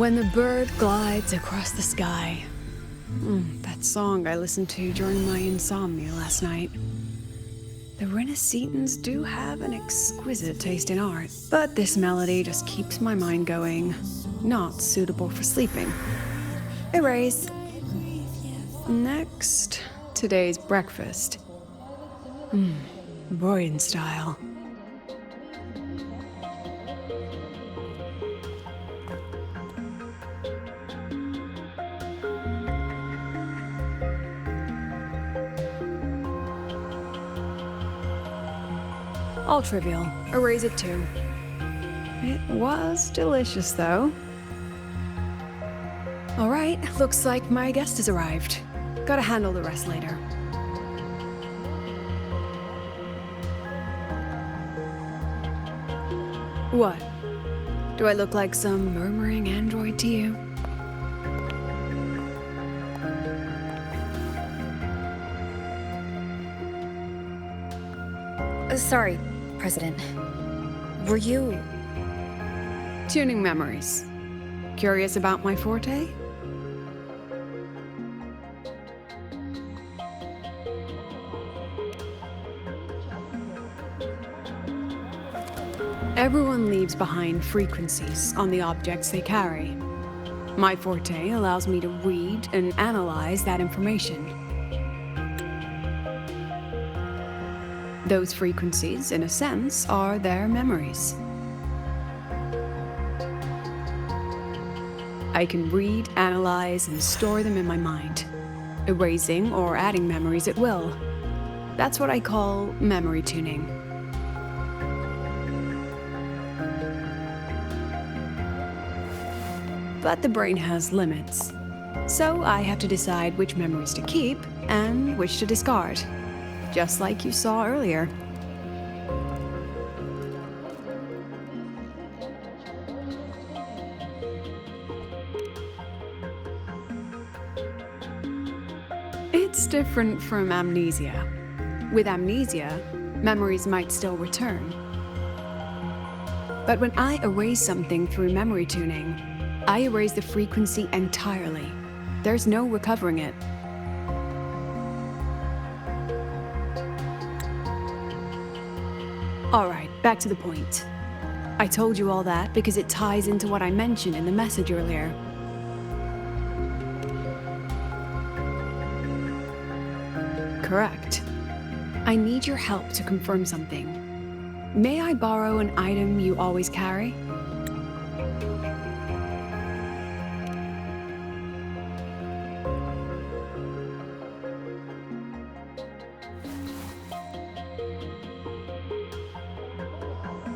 When the bird glides across the sky. That song I listened to during my insomnia last night. The Renaissance do have an exquisite taste in art, but this melody just keeps my mind going. Not suitable for sleeping. Erase. Next, today's breakfast. Boyan style. All trivial. Erase it too. It was delicious, though. Alright, looks like my guest has arrived. Gotta handle the rest later. What? Do I look like some murmuring android to you? Sorry, President. Were you... Tuning memories. Curious about my forte? Everyone leaves behind frequencies on the objects they carry. My forte allows me to read and analyze that information. Those frequencies, in a sense, are their memories. I can read, analyze, and store them in my mind, erasing or adding memories at will. That's what I call memory tuning. But the brain has limits, so I have to decide which memories to keep and which to discard, just like you saw earlier. It's different from amnesia. With amnesia, memories might still return. But when I erase something through memory tuning, I erase the frequency entirely. There's no recovering it. Alright, back to the point. I told you all that because it ties into what I mentioned in the message earlier. Correct. I need your help to confirm something. May I borrow an item you always carry?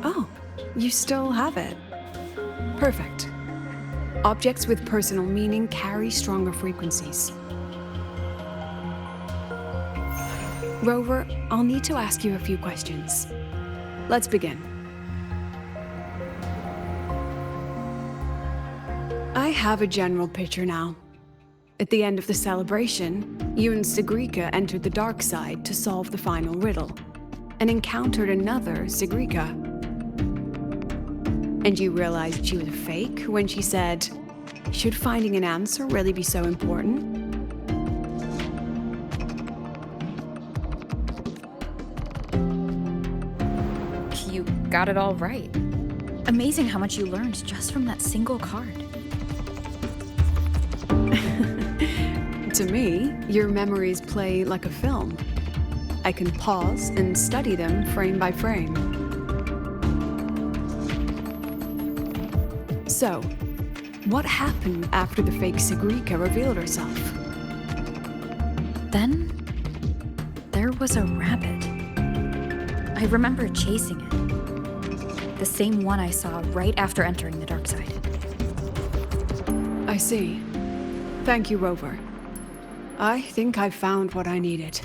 Oh, you still have it. Perfect. Objects with personal meaning carry stronger frequencies. Rover, I'll need to ask you a few questions. Let's begin. I have a general picture now. At the end of the celebration, you and Sigrika entered the dark side to solve the final riddle, and encountered another Sigrika. And you realized she was a fake when she said, "Should finding an answer really be so important?" You got it all right. Amazing how much you learned just from that single card. To me, your memories play like a film. I can pause and study them frame by frame. So, what happened after the fake Sigrika revealed herself? Then, there was a rabbit. I remember chasing it. The same one I saw right after entering the dark side. I see. Thank you, Rover. I think I've found what I needed.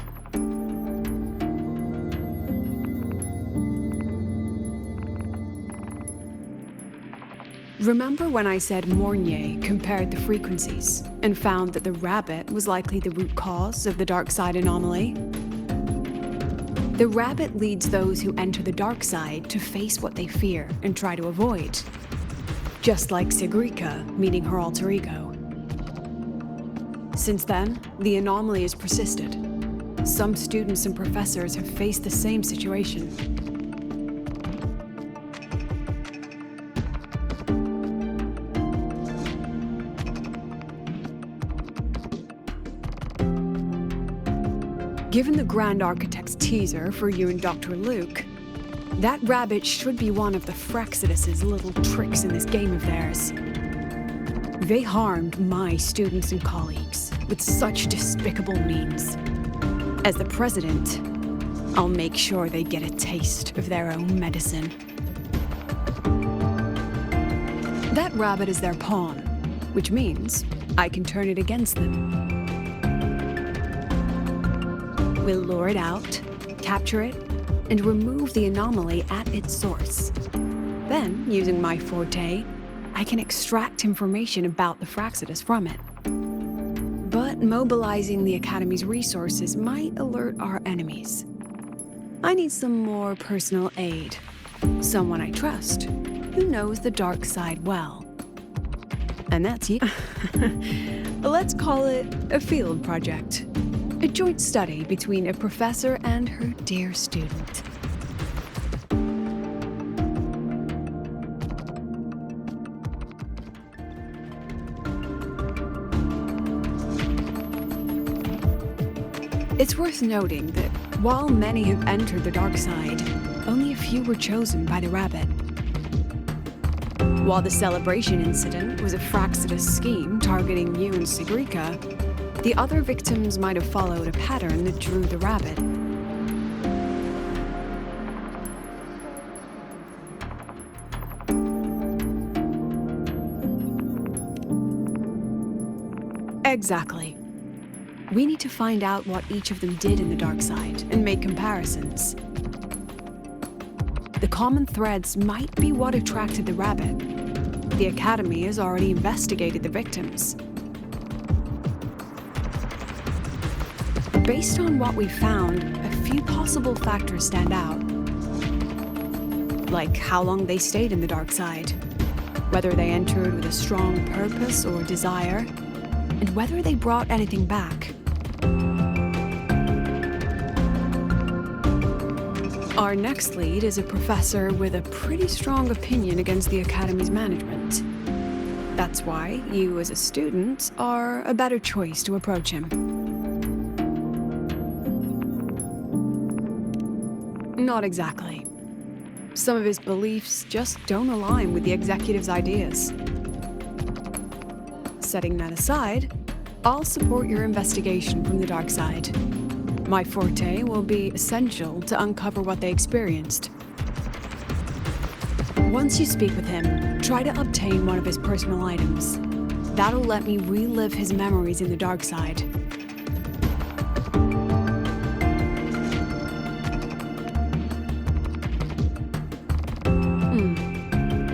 Remember when I said Mornye compared the frequencies and found that the rabbit was likely the root cause of the dark side anomaly? The rabbit leads those who enter the dark side to face what they fear and try to avoid. just like Sigrika meeting her alter ego. Since then, the anomaly has persisted. Some students and professors have faced the same situation. Given the Grand Architect's teaser for you and Dr. Luke, that rabbit should be one of the Fraxidus' little tricks in this game of theirs. They harmed my students and colleagues with such despicable means. As the president, I'll make sure they get a taste of their own medicine. That rabbit is their pawn, which means I can turn it against them. We'll lure it out, capture it, and remove the anomaly at its source. Then, using my forte, I can extract information about the Fraxidus from it. But mobilizing the Academy's resources might alert our enemies. I need some more personal aid. Someone I trust, who knows the dark side well. And that's you. Let's call it a field project. A joint study between a professor and her dear student. It's worth noting that while many have entered the dark side, only a few were chosen by the rabbit. While the celebration incident was a Fraxidus scheme targeting you and Sigrika, the other victims might have followed a pattern that drew the rabbit. Exactly. We need to find out what each of them did in the dark side and make comparisons. The common threads might be what attracted the rabbit. The Academy has already investigated the victims. Based on what we found, a few possible factors stand out. Like how long they stayed in the dark side, whether they entered with a strong purpose or desire, and whether they brought anything back. Our next lead is a professor with a pretty strong opinion against the Academy's management. That's why you as a student are a better choice to approach him. Not exactly. Some of his beliefs just don't align with the executive's ideas. Setting that aside, I'll support your investigation from the dark side. My forte will be essential to uncover what they experienced. Once you speak with him, try to obtain one of his personal items. That'll let me relive his memories in the dark side.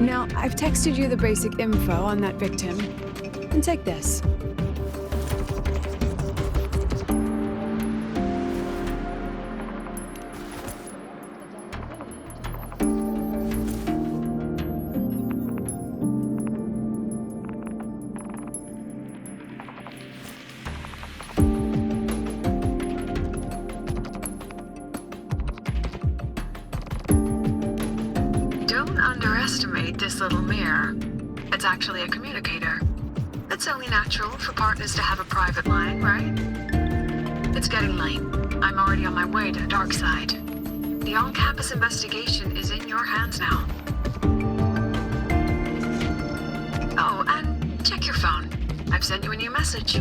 Now, I've texted you the basic info on that victim. And take this. Don't underestimate this little mirror. It's actually a communicator. It's only natural for partners to have a private line, right? It's getting late. I'm already on my way to the dark side. The on-campus investigation is in your hands now. Oh, and check your phone. I've sent you a new message.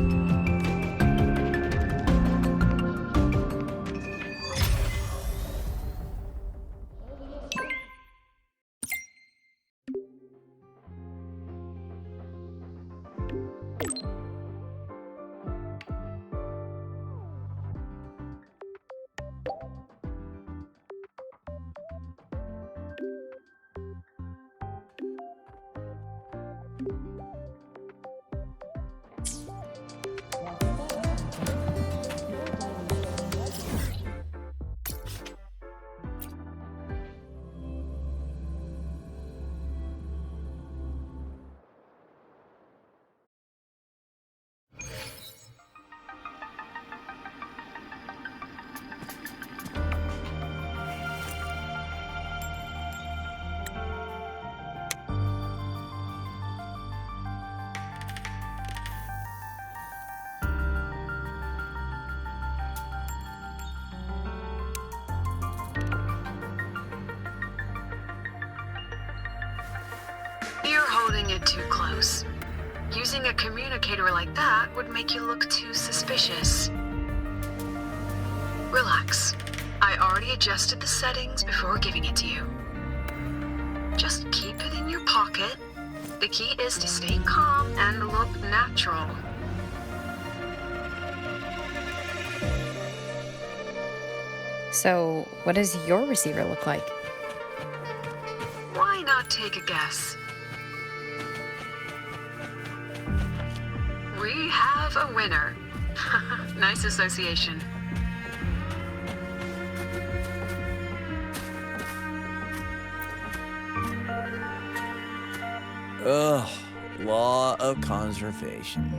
getting it too close. Using a communicator like that would make you look too suspicious. Relax. I already adjusted the settings before giving it to you. Just keep it in your pocket. The key is to stay calm and look natural. So, what does your receiver look like? Why not take a guess? We have a winner. Nice association. Ugh, law of conservation.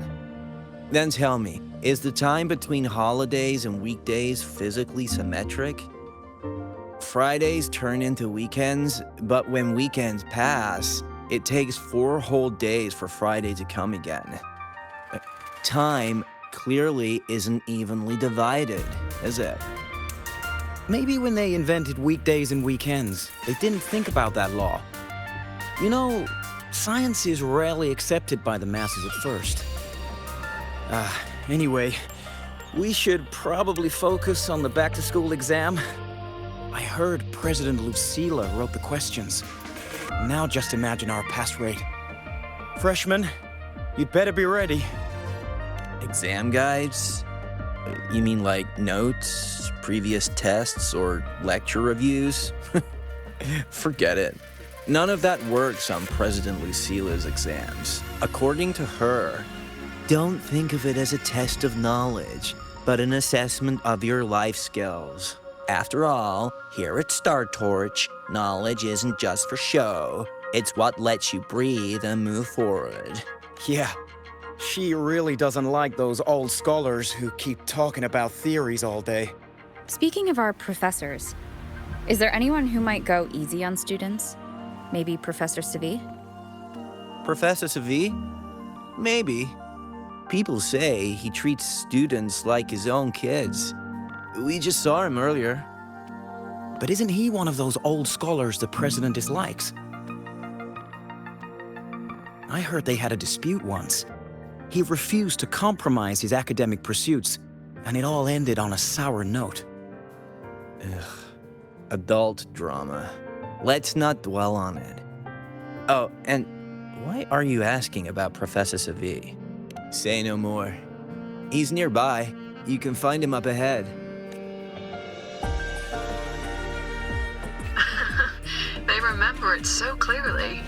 Then tell me, is the time between holidays and weekdays physically symmetric? Fridays turn into weekends, but when weekends pass, it takes 4 whole days for Friday to come again. Time clearly isn't evenly divided, is it? Maybe when they invented weekdays and weekends, they didn't think about that law. You know, science is rarely accepted by the masses at first. Anyway, we should probably focus on the back-to-school exam. I heard President Lucilla wrote the questions. Now just imagine our pass rate. Freshmen, you'd better be ready. Exam guides? You mean like notes, previous tests, or lecture reviews? Forget it. None of that works on President Lucilla's exams. According to her, don't think of it as a test of knowledge, but an assessment of your life skills. After all, here at Star Torch, knowledge isn't just for show. It's what lets you breathe and move forward. Yeah, she really doesn't like those old scholars who keep talking about theories all day. Speaking of our professors, is there anyone who might go easy on students? Maybe Professor Segue? Professor Segue? Maybe. People say he treats students like his own kids. We just saw him earlier. But isn't he one of those old scholars the president dislikes? I heard they had a dispute once. He refused to compromise his academic pursuits, and it all ended on a sour note. Ugh. Adult drama. Let's not dwell on it. Oh, and why are you asking about Professor Segue? Say no more. He's nearby. You can find him up ahead. They remember it so clearly.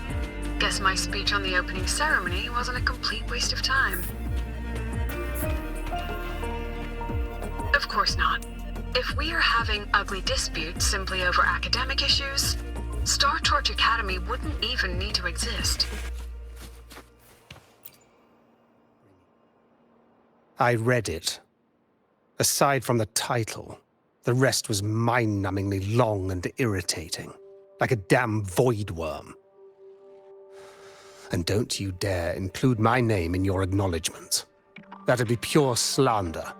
Guess my speech on the opening ceremony wasn't a complete waste of time. Of course not. If we are having ugly disputes simply over academic issues, Star Torch Academy wouldn't even need to exist. I read it. Aside from the title, the rest was mind-numbingly long and irritating, like a damn void worm. And don't you dare include my name in your acknowledgements. That'd be pure slander.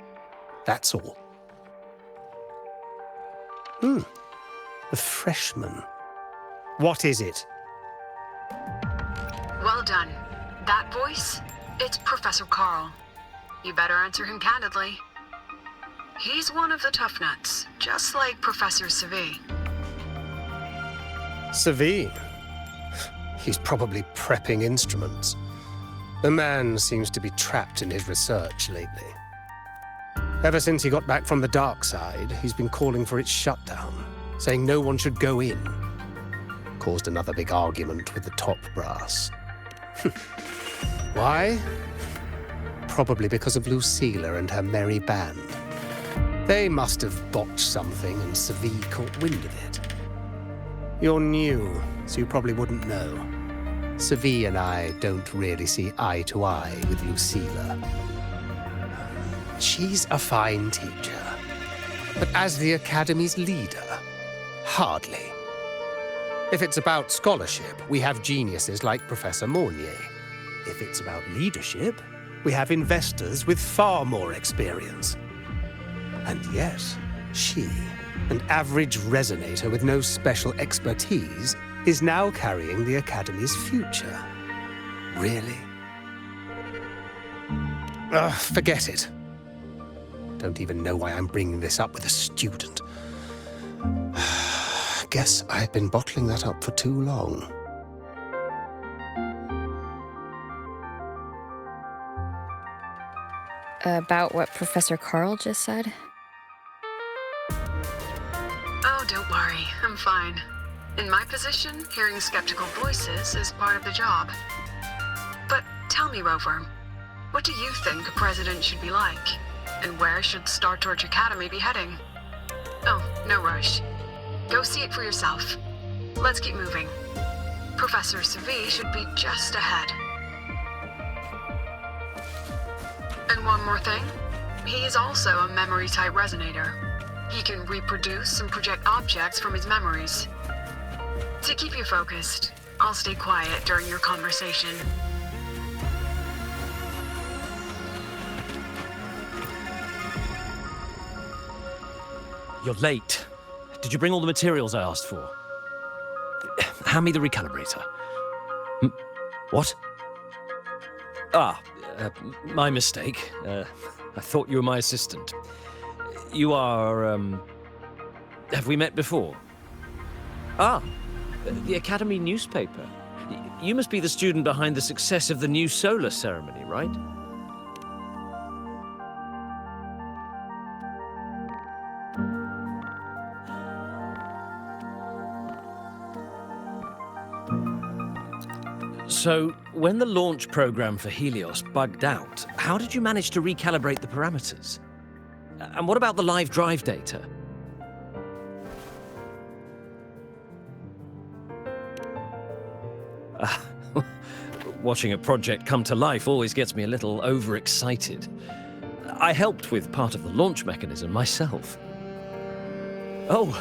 That's all. The freshman. What is it? Well done. That voice? It's Professor Carl. You better answer him candidly. He's one of the tough nuts, just like Professor Segue. Segue? He's probably prepping instruments. The man seems to be trapped in his research lately. Ever since he got back from the dark side, he's been calling for its shutdown, saying no one should go in. Caused another big argument with the top brass. Why? Probably because of Lucilla and her merry band. They must have botched something and Segue caught wind of it. You're new, so you probably wouldn't know. Segue and I don't really see eye to eye with Lucilla. She's a fine teacher, but as the Academy's leader, hardly. If it's about scholarship, we have geniuses like Professor Mornye. If it's about leadership, we have investors with far more experience. And yet, she, an average resonator with no special expertise, is now carrying the Academy's future. Really? Forget it. Don't even know why I'm bringing this up with a student. Guess I've been bottling that up for too long. About what Professor Carl just said? Oh, don't worry. I'm fine. In my position, hearing skeptical voices is part of the job. But tell me, Rover, what do you think a president should be like? And where should Star Torch Academy be heading? Oh, no rush. Go see it for yourself. Let's keep moving. Professor Segue should be just ahead. And one more thing. He's also a memory-type resonator. He can reproduce and project objects from his memories. To keep you focused, I'll stay quiet during your conversation. You're late. Did you bring all the materials I asked for? Hand me the recalibrator. What? My mistake. I thought you were my assistant. You are, have we met before? The Academy newspaper. You must be the student behind the success of the new solar ceremony, right? So, when the launch program for Helios bugged out, how did you manage to recalibrate the parameters? And what about the live drive data? Watching a project come to life always gets me a little overexcited. I helped with part of the launch mechanism myself. Oh,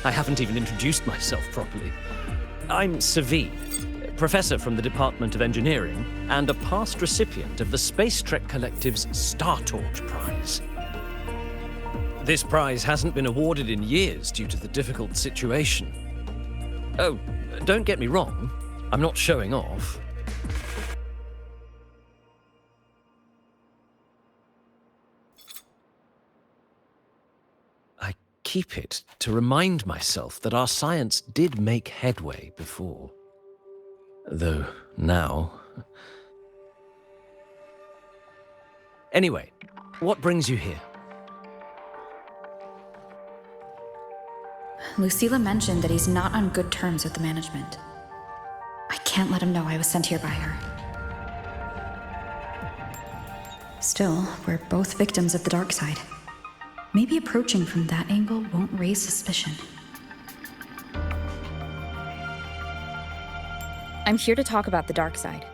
I haven't even introduced myself properly. I'm Segue, professor from the Department of Engineering and a past recipient of the Space Trek Collective's Star Torch Prize. This prize hasn't been awarded in years due to the difficult situation. Oh, don't get me wrong, I'm not showing off. I keep it to remind myself that our science did make headway before. Though now... Anyway, what brings you here? Lucilla mentioned that he's not on good terms with the management. I can't let him know I was sent here by her. Still, we're both victims of the dark side. Maybe approaching from that angle won't raise suspicion. I'm here to talk about the dark side.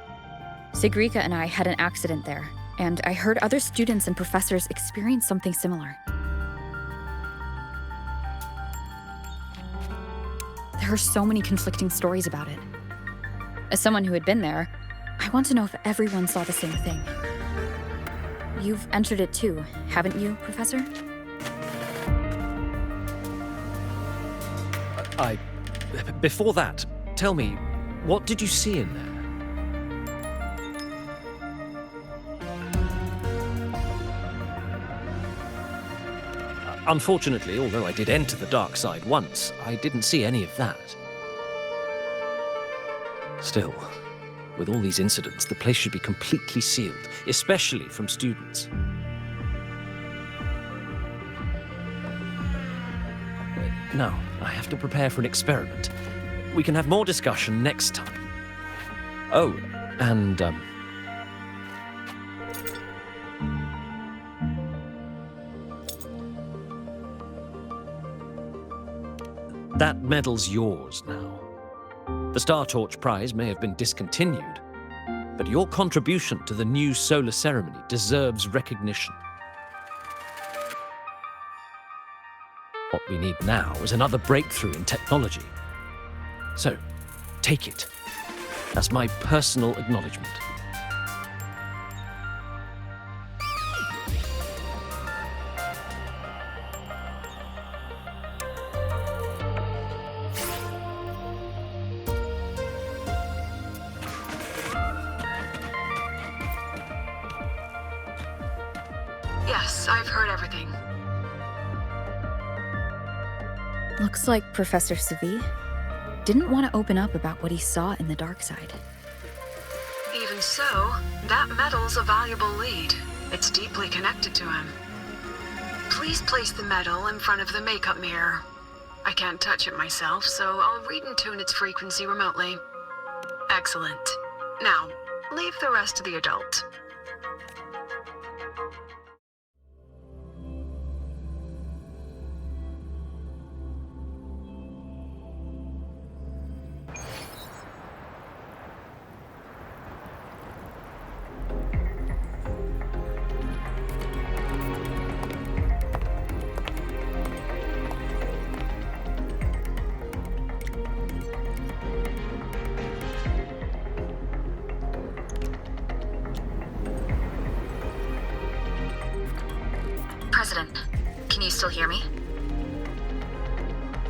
Sigrika and I had an accident there, and I heard other students and professors experience something similar. There are so many conflicting stories about it. As someone who had been there, I want to know if everyone saw the same thing. You've entered it too, haven't you, Professor? Before that, tell me, what did you see in there? Unfortunately, although I did enter the dark side once, I didn't see any of that. Still, with all these incidents, the place should be completely sealed, especially from students. Now, I have to prepare for an experiment. We can have more discussion next time. Oh, and, that medal's yours now. The Star Torch Prize may have been discontinued, but your contribution to the new solar ceremony deserves recognition. What we need now is another breakthrough in technology. So, take it. That's my personal acknowledgement. Yes, I've heard everything. Looks like Professor Segue didn't want to open up about what he saw in the dark side. Even so, that medal's a valuable lead. It's deeply connected to him. Please place the medal in front of the makeup mirror. I can't touch it myself, so I'll read and tune its frequency remotely. Excellent. Now, leave the rest to the adult. President, can you still hear me?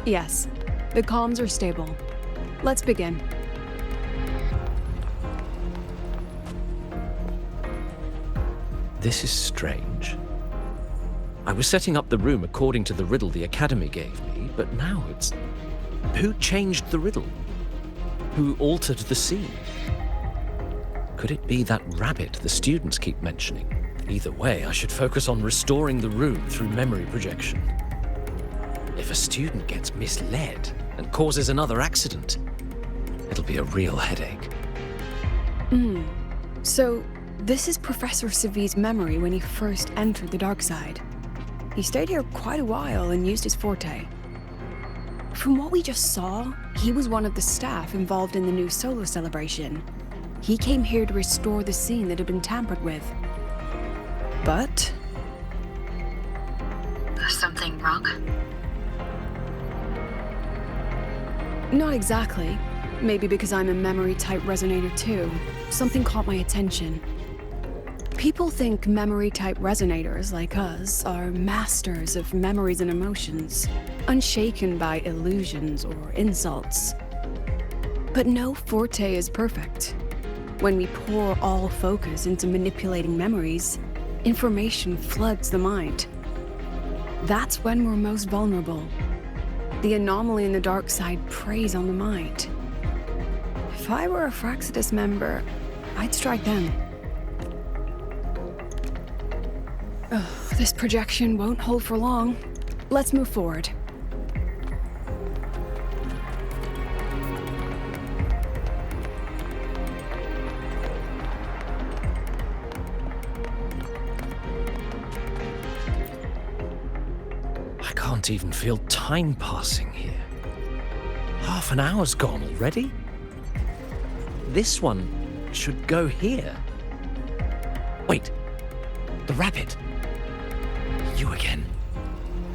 Yes, the comms are stable. Let's begin. This is strange. I was setting up the room according to the riddle the Academy gave me, but now it's... Who changed the riddle? Who altered the scene? Could it be that rabbit the students keep mentioning? Either way, I should focus on restoring the room through memory projection. If a student gets misled and causes another accident, it'll be a real headache. So, this is Professor Segue's memory when he first entered the dark side. He stayed here quite a while and used his forte. From what we just saw, he was one of the staff involved in the new solo celebration. He came here to restore the scene that had been tampered with. But... Something wrong? not exactly. Maybe because I'm a memory-type resonator too. Something caught my attention. People think memory-type resonators like us are masters of memories and emotions, unshaken by illusions or insults. But no forte is perfect. When we pour all focus into manipulating memories, information floods the mind. That's when we're most vulnerable. The anomaly in the dark side preys on the mind. If I were a Fraxidus member, I'd strike them. This projection won't hold for long. Let's move forward. I can't even feel time passing here. Half an hour's gone already? This one should go here. Wait, the rabbit. You again.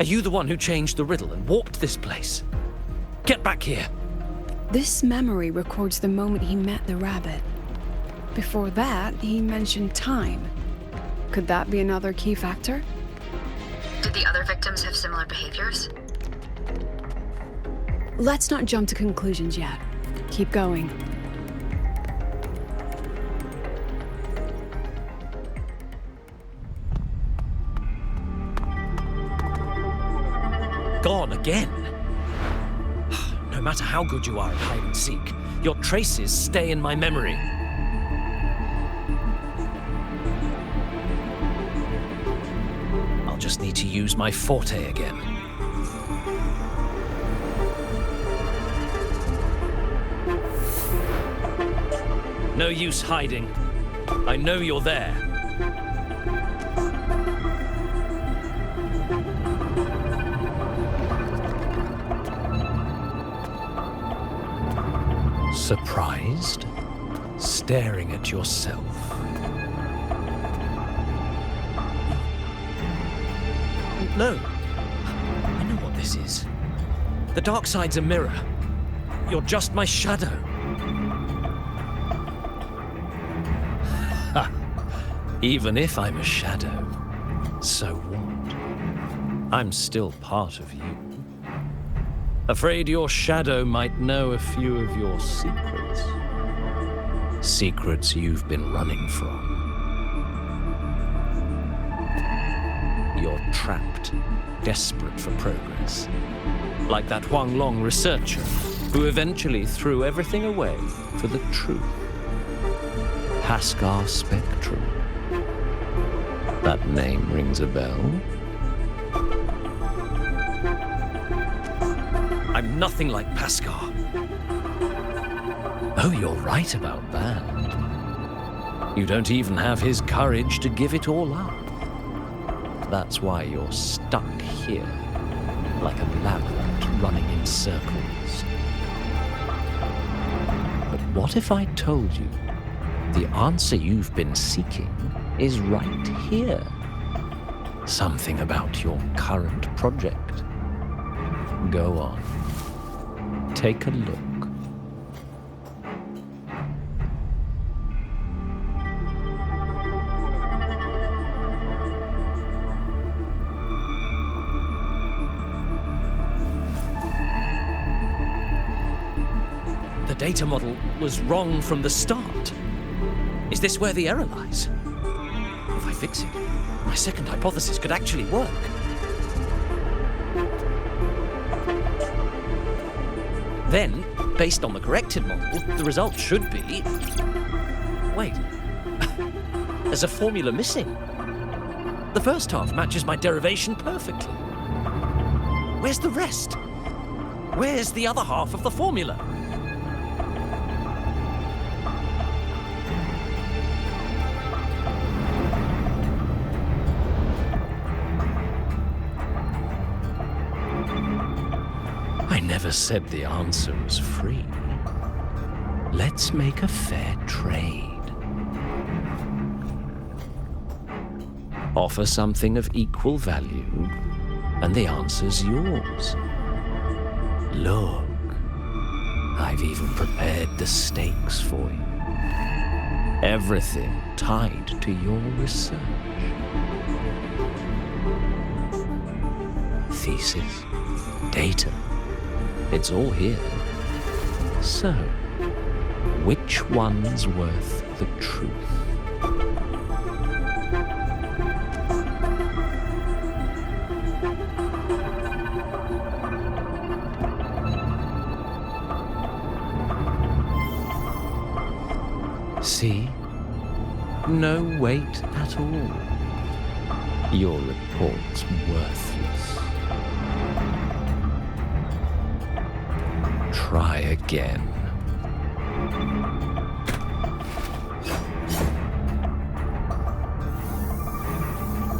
Are you the one who changed the riddle and warped this place? Get back here. This memory records the moment he met the rabbit. Before that, he mentioned time. Could that be another key factor? Did the other victims have similar behaviors? Let's not jump to conclusions yet. Keep going. Gone again. No matter how good you are at hide and seek, your traces stay in my memory. I'll just need to use my forte again. No use hiding. I know you're there. Surprised? Staring at yourself. No. I know what this is. The dark side's a mirror. You're just my shadow. Ha. Even if I'm a shadow, so what? I'm still part of you. Afraid your shadow might know a few of your secrets. Secrets you've been running from. you're trapped, desperate for progress. Like that Huanglong researcher who eventually threw everything away for the truth. Haskar Spectrum. That name rings a bell. I'm nothing like Paskar. Oh, you're right about that. You don't even have his courage to give it all up. That's why you're stuck here, like a labyrinth running in circles. But what if I told you the answer you've been seeking is right here? Something about your current project. Go on. Take a look. The data model was wrong from the start. Is this where the error lies? If I fix it, my second hypothesis could actually work. Then, based on the corrected model, the result should be... Wait. There's a formula missing. The first half matches my derivation perfectly. Where's the rest? Where's the other half of the formula? I never said the answer was free. Let's make a fair trade. Offer something of equal value, and the answer's yours. Look, I've even prepared the stakes for you. Everything tied to your research. Thesis, data. It's all here. So, which one's worth the truth? See? No weight at all. Your report's worthless. Try again.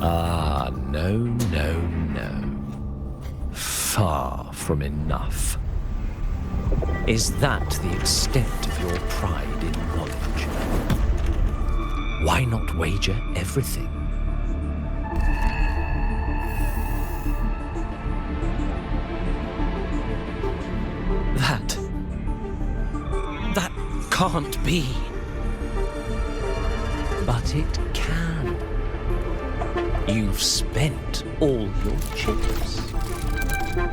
Ah, no, no, no. Far from enough. Is that the extent of your pride in knowledge? Why not wager everything? That can't be. But it can. You've spent all your chips.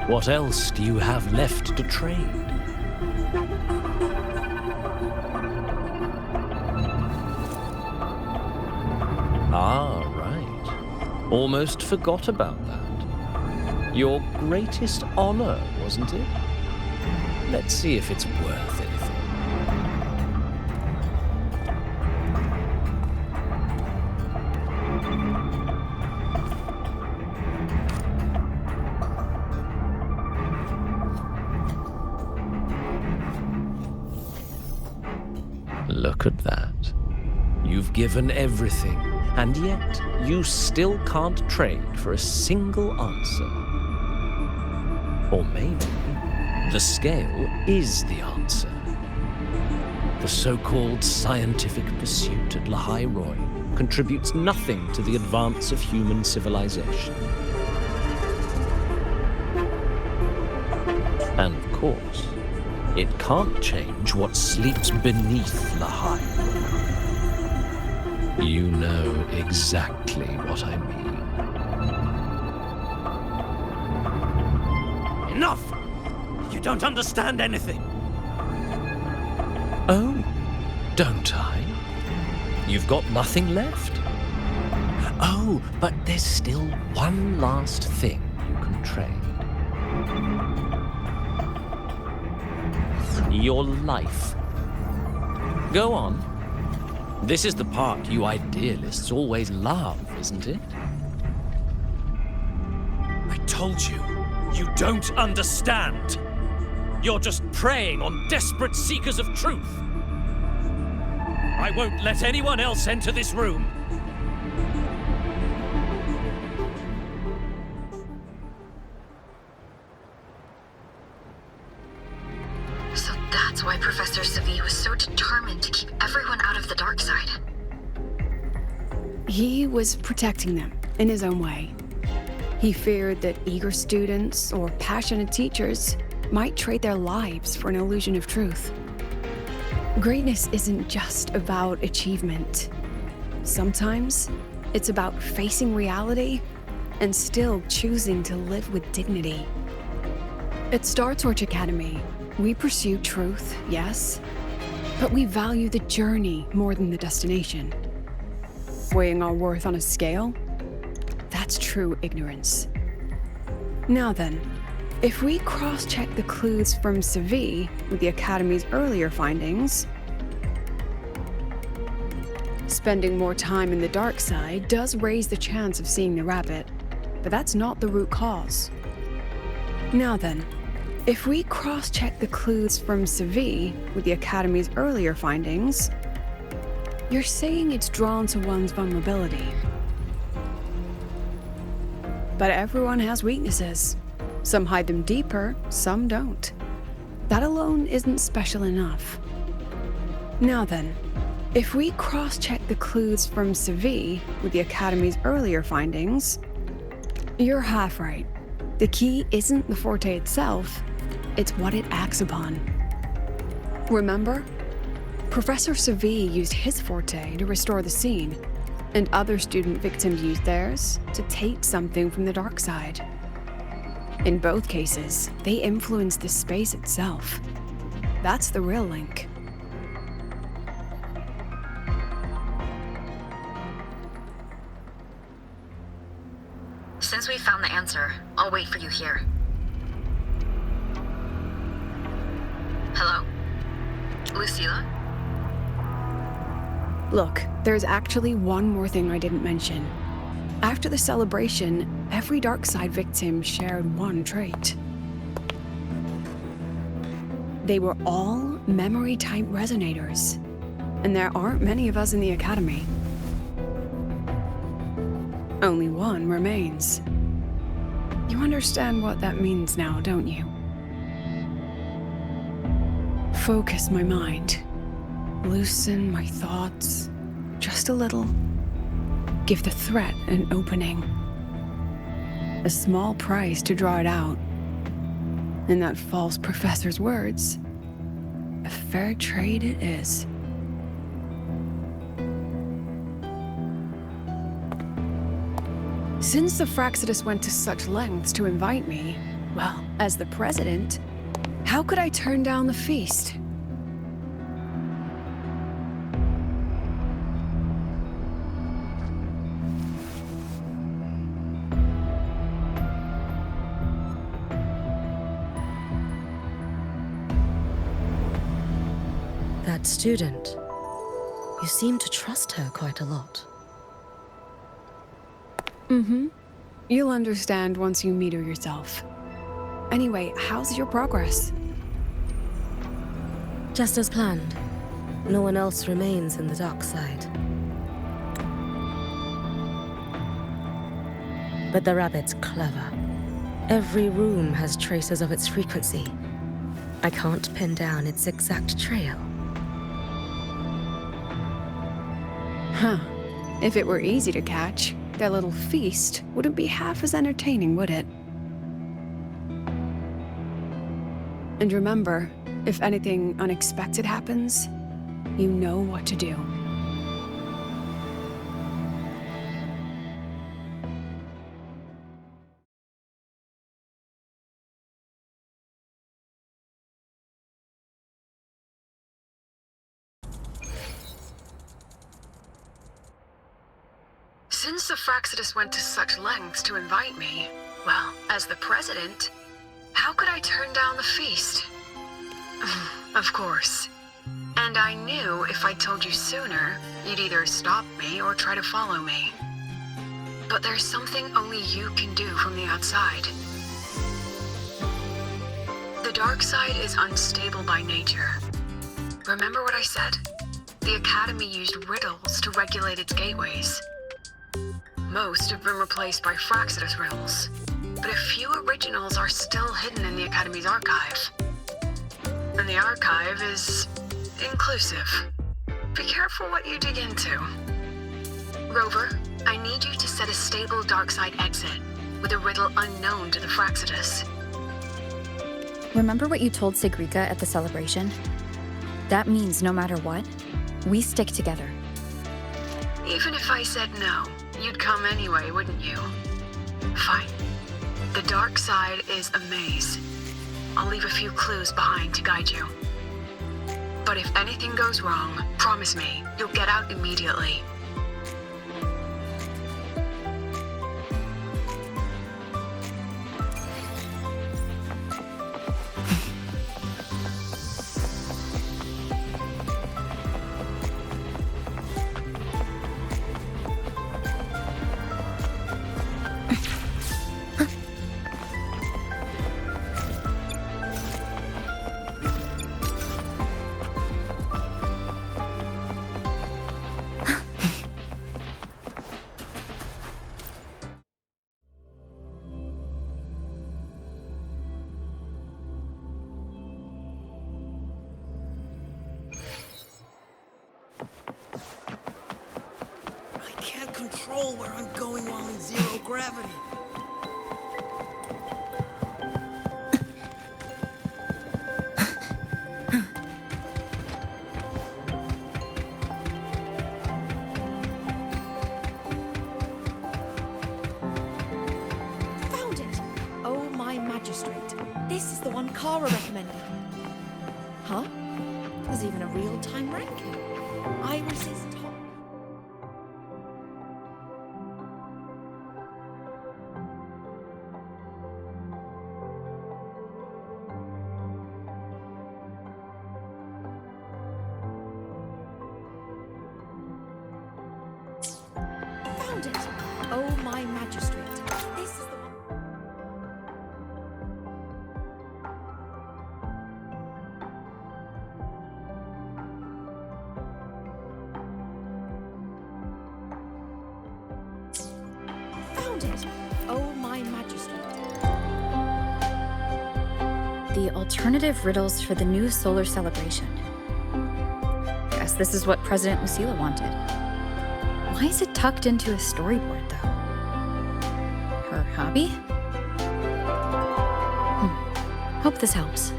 What else do you have left to trade? Ah, right. Almost forgot about that. Your greatest honor, wasn't it? Let's see if it's worth anything. Look at that. You've given everything, and yet you still can't trade for a single answer. Or maybe the scale is the answer. The so-called scientific pursuit at lahairoi contributes nothing to the advance of human civilization. And of course, it can't change what sleeps beneath lahairoi. You know exactly what I mean. Enough! You don't understand anything. Oh, don't I? You've got nothing left? Oh, but there's still one last thing you can trade. Your life. Go on. This is the part you idealists always love, isn't it? I told you, you don't understand. You're just preying on desperate seekers of truth. I won't let anyone else enter this room. So that's why Professor Segue was so determined to keep everyone out of the dark side. He was protecting them in his own way. He feared that eager students or passionate teachers might trade their lives for an illusion of truth. Greatness isn't just about achievement. Sometimes it's about facing reality and still choosing to live with dignity. At Star Torch Academy, we pursue truth, yes, but we value the journey more than the destination. Weighing our worth on a scale? That's true ignorance. Now then, if we cross-check the clues from Segue with the Academy's earlier findings, spending more time in the dark side does raise the chance of seeing the rabbit, but that's not the root cause. Now then, if we cross-check the clues from Segue with the Academy's earlier findings, you're saying it's drawn to one's vulnerability. But everyone has weaknesses. Some hide them deeper, some don't. That alone isn't special enough. Now then, if we cross-check the clues from Segue with the Academy's earlier findings, you're half right. The key isn't the forte itself, it's what it acts upon. Remember? Professor Segue used his forte to restore the scene, and other student victims used theirs to take something from the dark side. In both cases, they influenced the space itself. That's the real link. Since we found the answer, I'll wait for you here. Hello? Lucilla? Look, there's actually one more thing I didn't mention. After the celebration, every dark side victim shared one trait. They were all memory-type resonators, and there aren't many of us in the Academy. Only one remains. You understand what that means now, don't you? Focus my mind. Loosen my thoughts. Just a little. Give the threat an opening. A small price to draw it out. In that false professor's words, a fair trade it is. Since the Fraxidus went to such lengths to invite me, well, as the president, how could I turn down the feast? That student. You seem to trust her quite a lot. Mm-hmm. You'll understand once you meet her yourself. Anyway, how's your progress? Just as planned. No one else remains in the dark side. But the rabbit's clever. Every room has traces of its frequency. I can't pin down its exact trail. Huh. If it were easy to catch, their little feast wouldn't be half as entertaining, would it? And remember, if anything unexpected happens, you know what to do. Since the Fraxidus went to such lengths to invite me, well, as the president, how could I turn down the feast? Of course. And I knew if I told you sooner, you'd either stop me or try to follow me. But there's something only you can do from the outside. The dark side is unstable by nature. Remember what I said? The Academy used riddles to regulate its gateways. Most have been replaced by Fraxidus riddles, but a few originals are still hidden in the Academy's archive. And the archive is inclusive. Be careful what you dig into. Rover, I need you to set a stable dark side exit with a riddle unknown to the Fraxidus. Remember what you told Sigrika at the celebration? That means no matter what, we stick together. Even if I said no, you'd come anyway, wouldn't you? Fine. The dark side is a maze. I'll leave a few clues behind to guide you. But if anything goes wrong, promise me, you'll get out immediately. Control where I'm going while in zero gravity. Found it! Oh, my magistrate. This is the one Kara recommended. Huh? There's even a real-time ranking. Iris is top. Found it! Oh, my magistrate. This is the one. Found it! Oh, my magistrate. The alternative riddles for the new solar celebration. Guess this is what President Lucilla wanted. Why is it tucked into a storyboard, though? Her hobby? Hope this helps.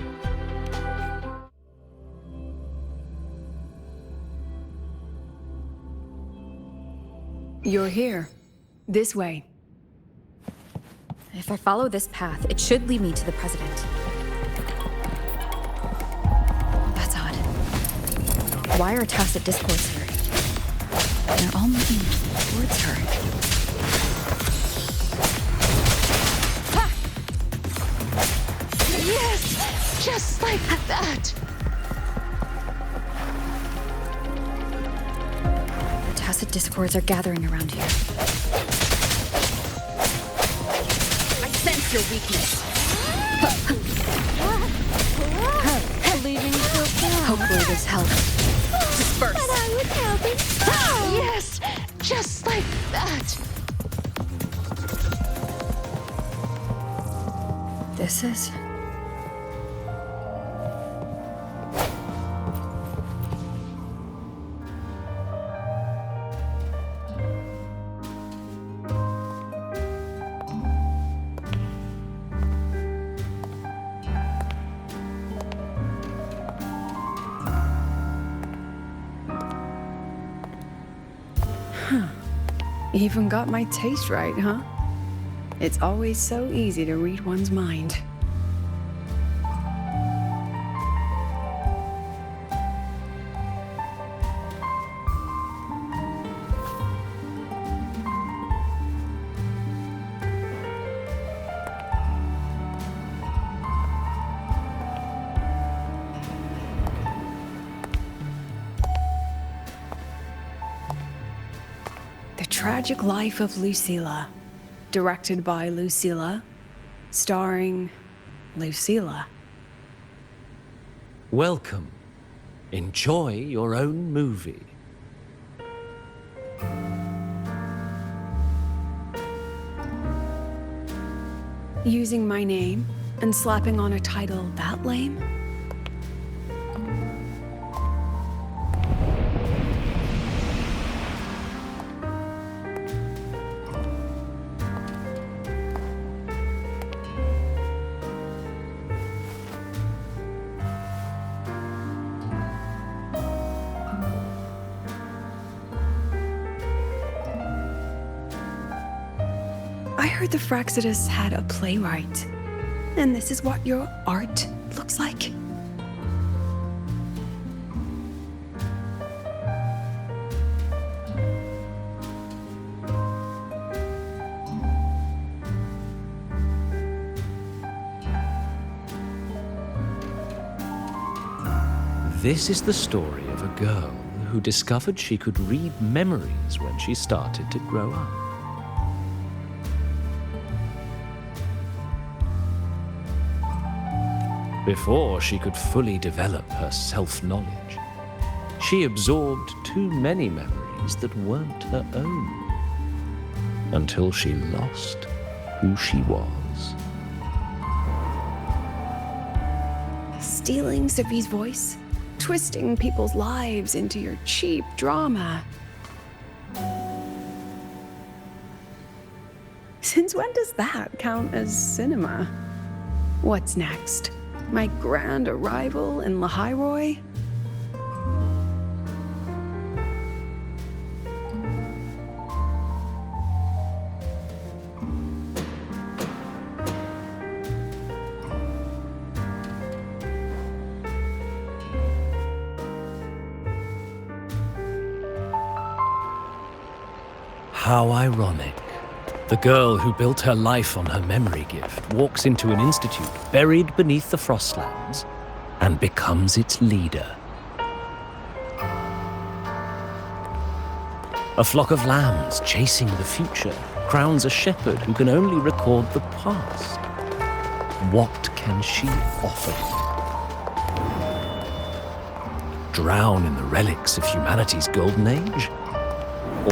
You're here. This way. If I follow this path, it should lead me to the president. That's odd. Why are tacit discords here? They're all moving towards her. Ha! Yes! Just like that! The tacit discords are gathering around here. I sense your weakness. Leaving so far. Hopefully this helps. Disperse. But I was helping. Yes! Just like that! This is... Even got my taste right, huh? It's always so easy to read one's mind. Tragic Life of Lucilla. Directed by Lucilla. Starring Lucilla. Welcome. Enjoy your own movie. Using my name and slapping on a title that lame? I heard the Fraxidus had a playwright. And this is what your art looks like? This is the story of a girl who discovered she could read memories when she started to grow up. Before she could fully develop her self-knowledge, she absorbed too many memories that weren't her own, until she lost who she was. Stealing Sophie's voice? Twisting people's lives into your cheap drama. Since when does that count as cinema? What's next? My grand arrival in lahairoi? How ironic. The girl who built her life on her memory gift walks into an institute buried beneath the Frostlands and becomes its leader. A flock of lambs chasing the future crowns a shepherd who can only record the past. What can she offer? Drown in the relics of humanity's golden age?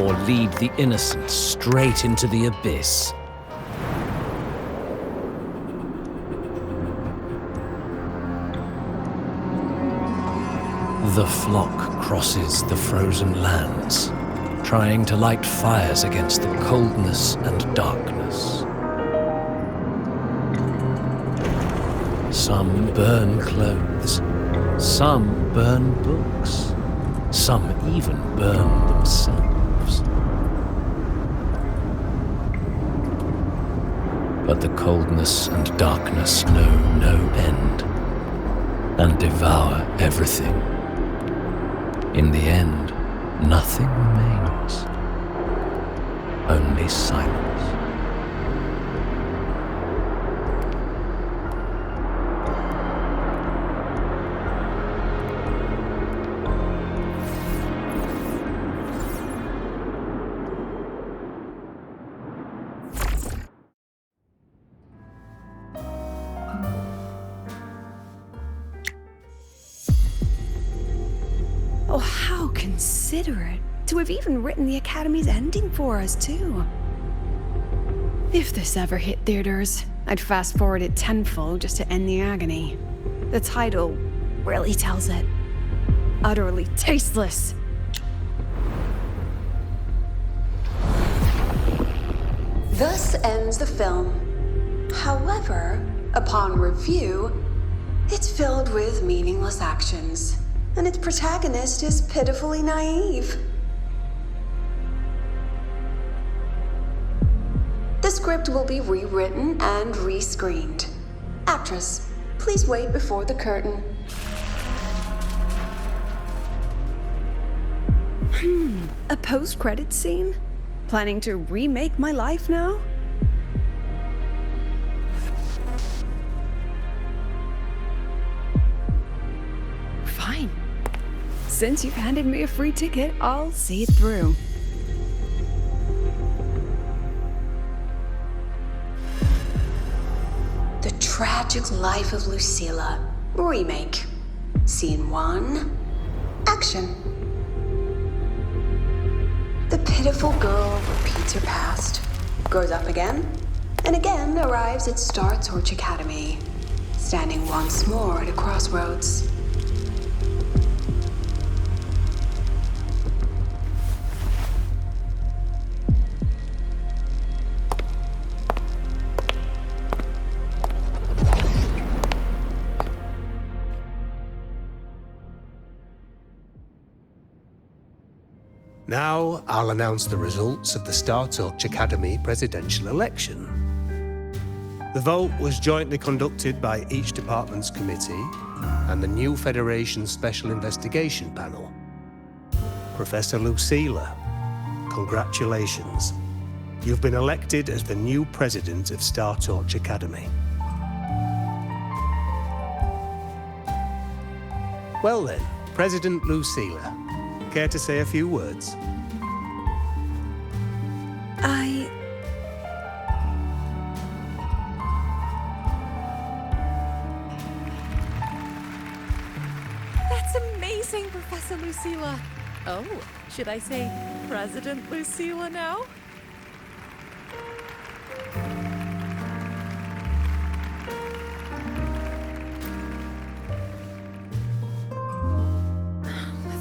Or lead the innocent straight into the abyss? The flock crosses the frozen lands, trying to light fires against the coldness and darkness. Some burn clothes, some burn books, some even burn themselves. But the coldness and darkness know no end, and devour everything. In the end, nothing remains, only silence. Oh, how considerate to have even written the Academy's ending for us, too. If this ever hit theaters, I'd fast forward it tenfold just to end the agony. The title really tells it. Utterly tasteless. Thus ends the film. However, upon review, it's filled with meaningless actions, and its protagonist is pitifully naive. The script will be rewritten and rescreened. Actress, please wait before the curtain. A post-credits scene? Planning to remake my life now? Fine. Since you've handed me a free ticket, I'll see it through. Tragic Life of Lucilla, remake. Scene 1, action. The pitiful girl repeats her past, grows up again, and again arrives at Star Torch Academy, standing once more at a crossroads. Now, I'll announce the results of the Star Torch Academy presidential election. The vote was jointly conducted by each department's committee and the new Federation's Special Investigation Panel. Professor Lucilla, congratulations. You've been elected as the new president of Star Torch Academy. Well then, President Lucilla, care to say a few words? That's amazing, Professor Lucilla. Oh, should I say President Lucilla now?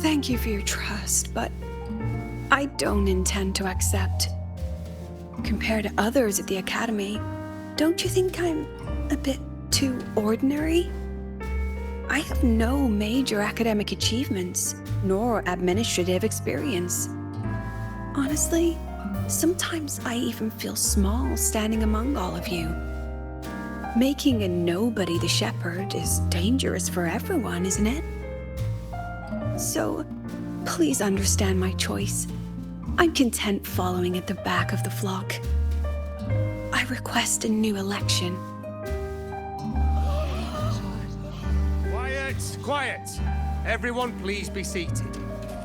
Thank you for your trust, but I don't intend to accept. Compared to others at the Academy, don't you think I'm a bit too ordinary? I have no major academic achievements, nor administrative experience. Honestly, sometimes I even feel small standing among all of you. Making a nobody the shepherd is dangerous for everyone, isn't it? So, please understand my choice. I'm content following at the back of the flock. I request a new election. Quiet, quiet. Everyone please be seated.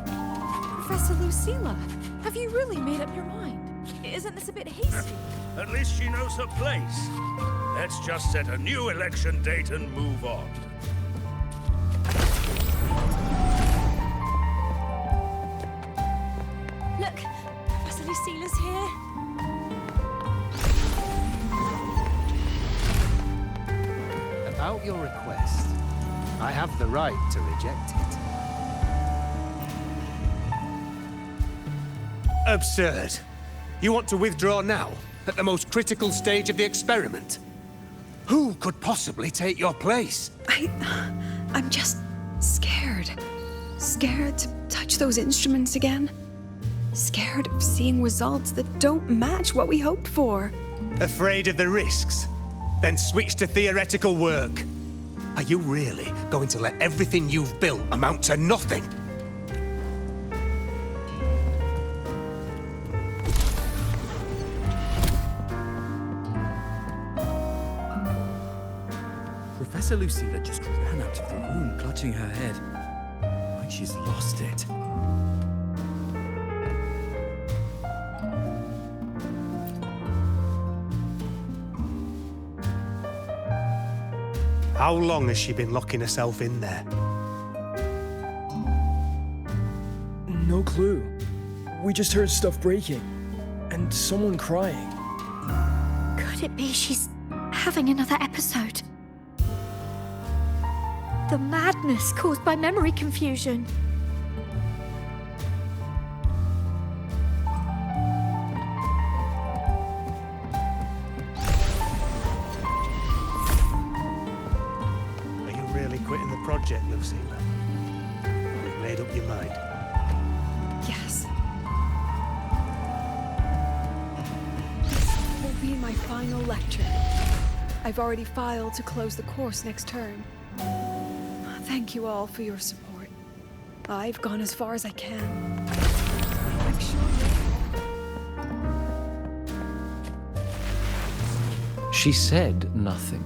Professor Lucilla, have you really made up your mind? Isn't this a bit hasty? At least she knows her place. Let's just set a new election date and move on. Look, Professor Lucilla's here. About your request, I have the right to reject it. Absurd. You want to withdraw now, at the most critical stage of the experiment? Who could possibly take your place? I'm just scared. Scared to touch those instruments again. Scared of seeing results that don't match what we hoped for. Afraid of the risks? Then switch to theoretical work. Are you really going to let everything you've built amount to nothing? Professor Lucilla just ran out of the room, clutching her head. Like she's lost it. How long has she been locking herself in there? No clue. We just heard stuff breaking. And someone crying. Could it be she's having another episode? The madness caused by memory confusion. Are you really quitting the project, Lucilla? You've made up your mind? Yes. This will be my final lecture. I've already filed to close the course next term. Thank you all for your support. I've gone as far as I can. I'm sure She said nothing.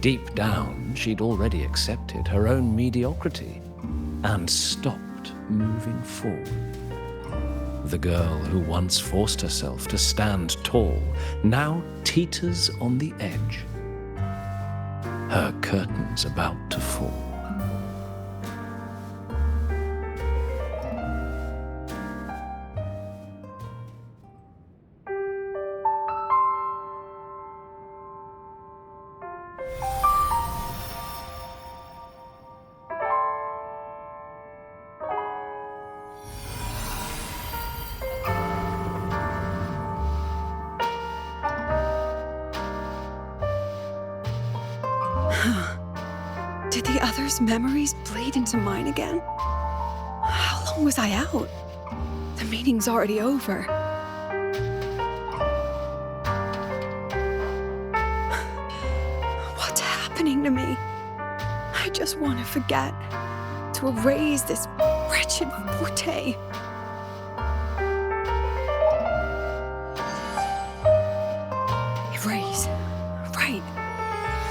Deep down, she'd already accepted her own mediocrity and stopped moving forward. The girl who once forced herself to stand tall now teeters on the edge, her curtains about to fall. Did the others' memories bleed into mine again? How long was I out? The meeting's already over. What's happening to me? I just want to forget, to erase this wretched forte. Erase. Right.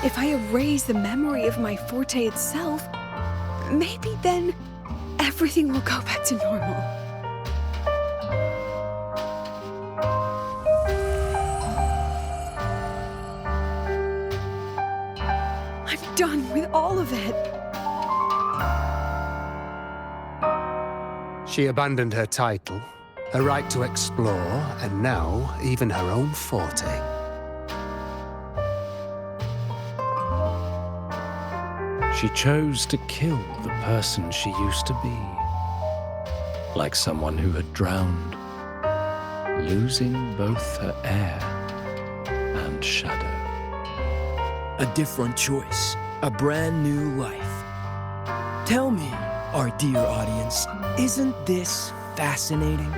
If I erase the memory of my forte itself, maybe then everything will go back to normal. I'm done with all of it. She abandoned her title, her right to explore, and now even her own forte. She chose to kill the person she used to be, like someone who had drowned, losing both her air and shadow. A different choice, a brand new life. Tell me, our dear audience, isn't this fascinating?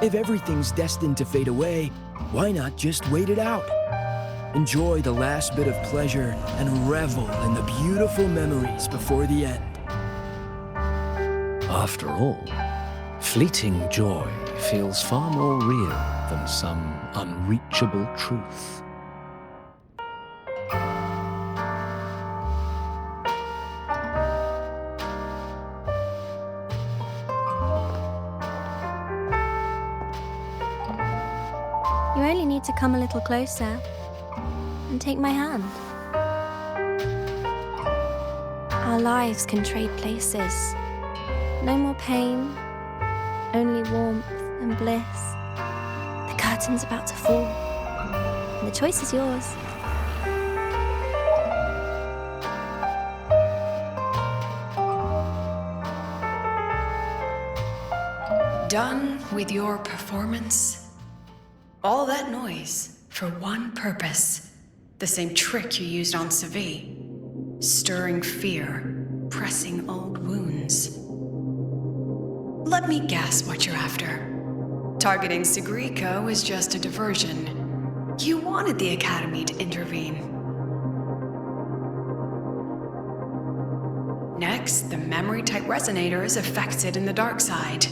If everything's destined to fade away, why not just wait it out? Enjoy the last bit of pleasure and revel in the beautiful memories before the end. After all, fleeting joy feels far more real than some unreachable truth. You only need to come a little closer and take my hand. Our lives can trade places. No more pain, only warmth and bliss. The curtain's about to fall, and the choice is yours. Done with your performance? All that noise for one purpose. The same trick you used on Segue. Stirring fear, pressing old wounds. Let me guess what you're after. Targeting Sigrika was just a diversion. You wanted the Academy to intervene. Next, the memory-type resonator is affected in the dark side.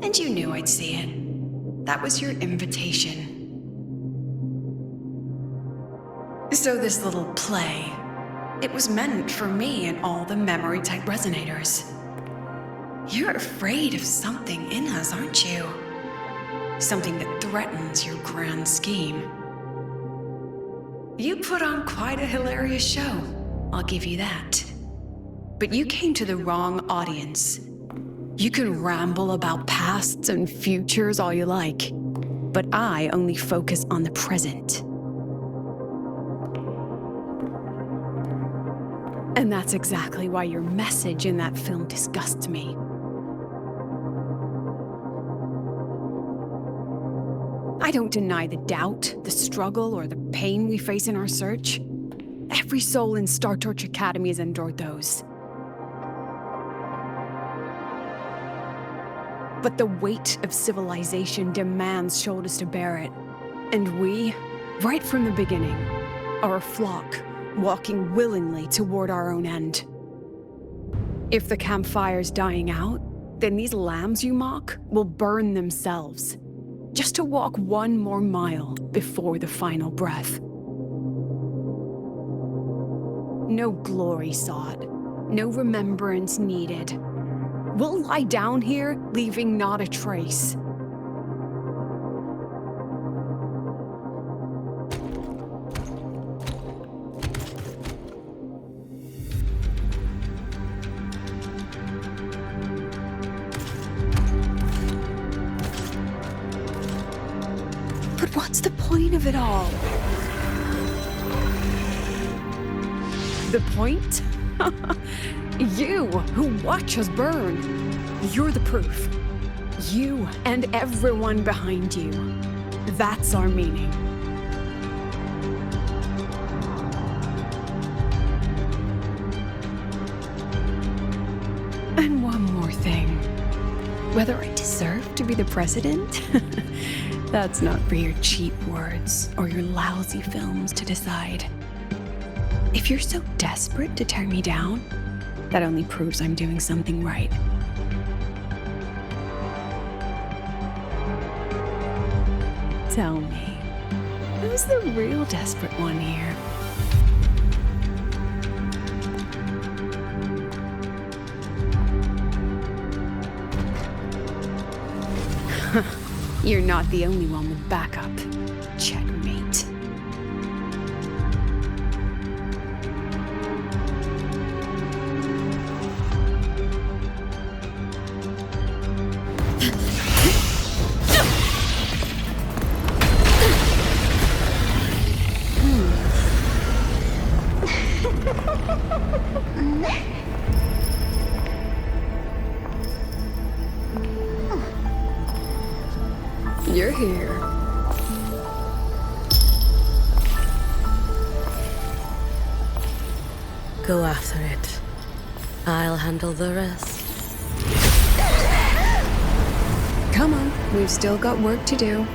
And you knew I'd see it. That was your invitation. So this little play, it was meant for me and all the memory-type resonators. You're afraid of something in us, aren't you? Something that threatens your grand scheme. You put on quite a hilarious show, I'll give you that. But you came to the wrong audience. You can ramble about pasts and futures all you like, but I only focus on the present. And that's exactly why your message in that film disgusts me. I don't deny the doubt, the struggle, or the pain we face in our search. Every soul in Star Torch Academy has endured those. But the weight of civilization demands shoulders to bear it. And we, right from the beginning, are a flock, walking willingly toward our own end. If the campfire's dying out, then these lambs you mock will burn themselves, just to walk one more mile before the final breath. No glory sought, no remembrance needed. We'll lie down here, leaving not a trace. But what's the point of it all? The point? You, who watch us burn. You're the proof. You and everyone behind you. That's our meaning. And one more thing. Whether I deserve to be the president? That's not for your cheap words or your lousy films to decide. If you're so desperate to tear me down, that only proves I'm doing something right. Tell me, who's the real desperate one here? You're not the only one with backup. Checkmate. You're here. Go after it. I'll handle the rest. Come on, we've still got work to do.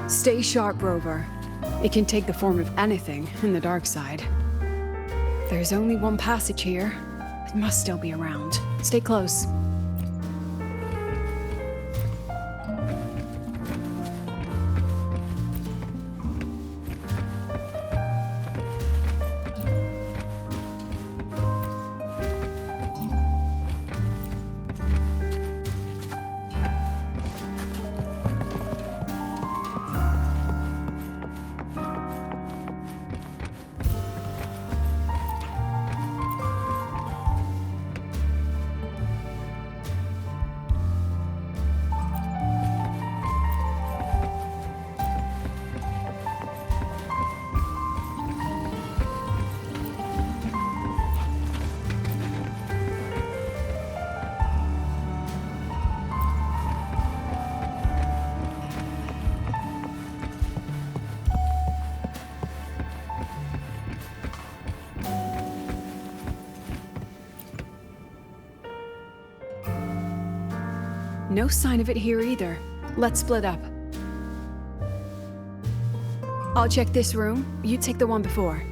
Stay sharp, Rover. It can take the form of anything in the dark side. There's only one passage here. It must still be around. Stay close. No sign of it here either. Let's split up. I'll check this room. You take the one before.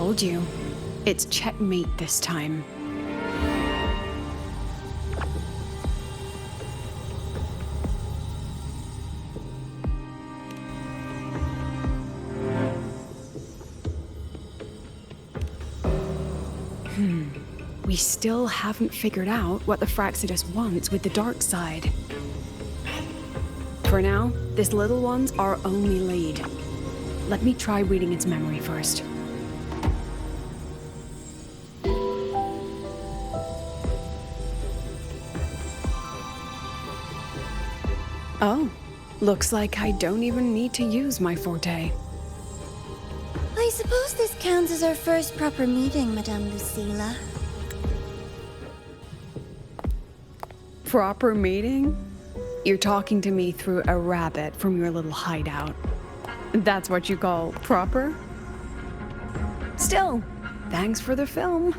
Told you. It's checkmate this time. We still haven't figured out what the Fraxidus wants with the dark side. For now, this little one's our only lead. Let me try reading its memory first. Oh, looks like I don't even need to use my forte. I suppose this counts as our first proper meeting, Madame Lucilla. Proper meeting? You're talking to me through a rabbit from your little hideout. That's what you call proper? Still, thanks for the film.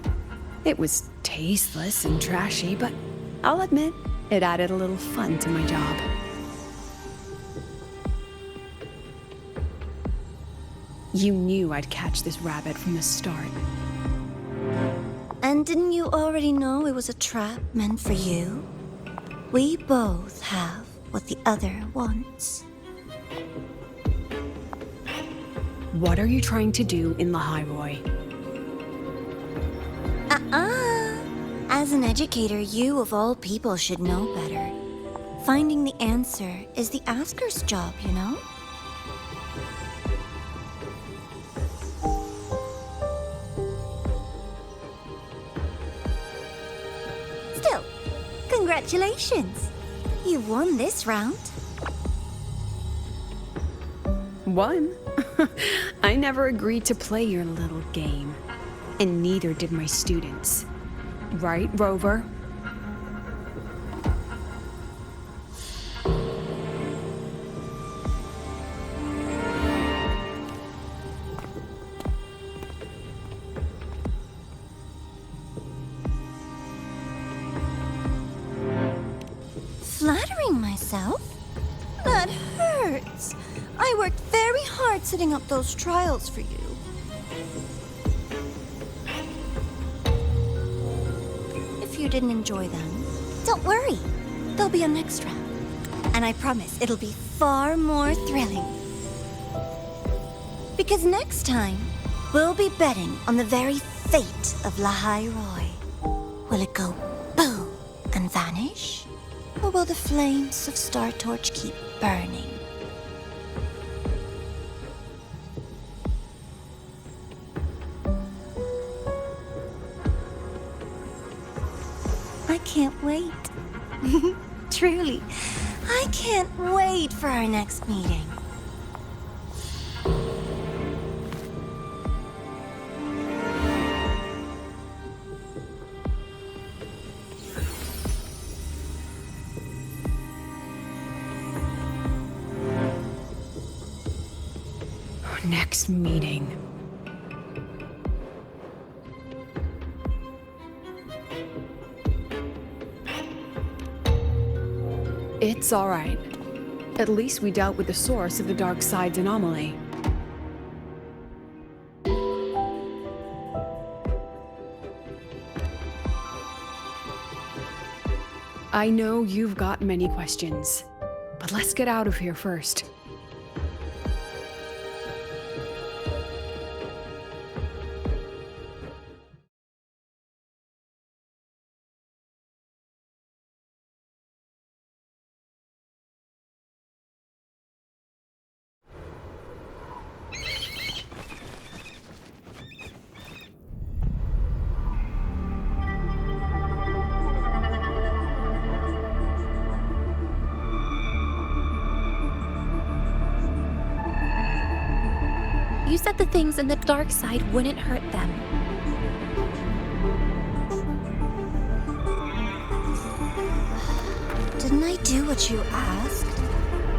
It was tasteless and trashy, but I'll admit, it added a little fun to my job. You knew I'd catch this rabbit from the start. And didn't you already know it was a trap meant for you? We both have what the other wants. What are you trying to do in lahairoi? As an educator, you of all people should know better. Finding the answer is the asker's job, you know? Still, congratulations! You've won this round. Won? I never agreed to play your little game. And neither did my students. Right, Rover? Flattering myself? That hurts. I worked very hard setting up those trials for you. If you didn't enjoy them, don't worry. There'll be a next round. And I promise it'll be far more thrilling. Because next time, we'll be betting on the very fate of lahairoi. Will it go boom and vanish? Or will the flames of Star Torch keep burning? I can't wait. Truly, I can't wait for our next meeting. Next meeting. It's all right. At least we dealt with the source of the dark side's anomaly. I know you've got many questions, but let's get out of here first. You said the things in the dark side wouldn't hurt them. Didn't I do what you asked?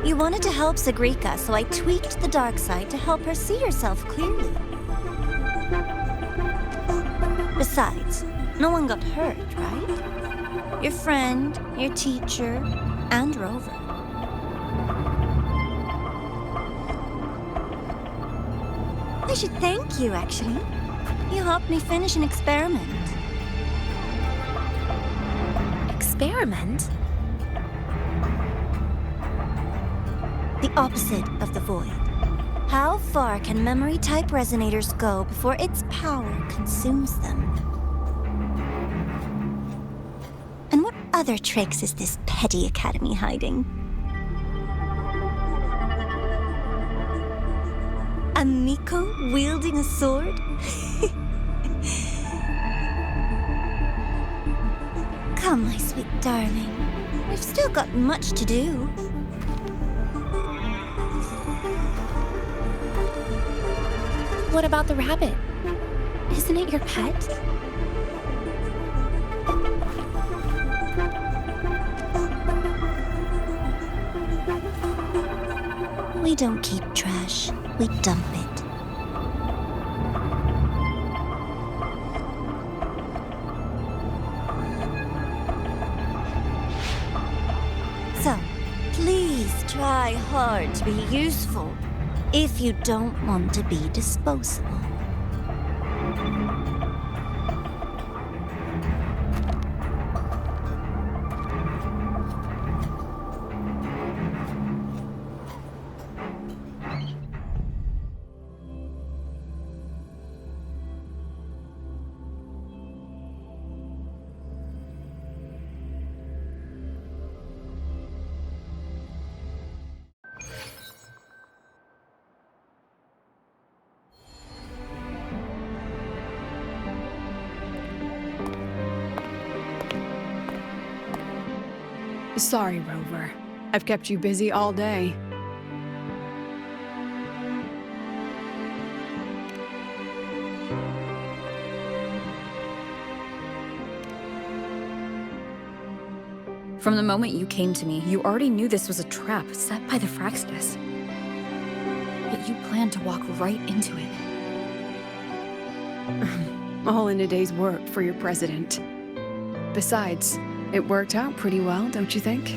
You wanted to help Sigrika, so I tweaked the dark side to help her see herself clearly. Besides, no one got hurt, right? Your friend, your teacher, and Rover. I should thank you, actually. You helped me finish an experiment. Experiment? The opposite of the void. How far can memory-type resonators go before its power consumes them? And what other tricks is this petty academy hiding? A Miko wielding a sword? Come, my sweet darling. We've still got much to do. What about the rabbit? Isn't it your pet? We don't keep trash, we dump it. So, please try hard to be useful if you don't want to be disposable. Sorry, Rover. I've kept you busy all day. From the moment you came to me, you already knew this was a trap set by the Fraxidus. Yet you planned to walk right into it. All in a day's work for your president. Besides, it worked out pretty well, don't you think?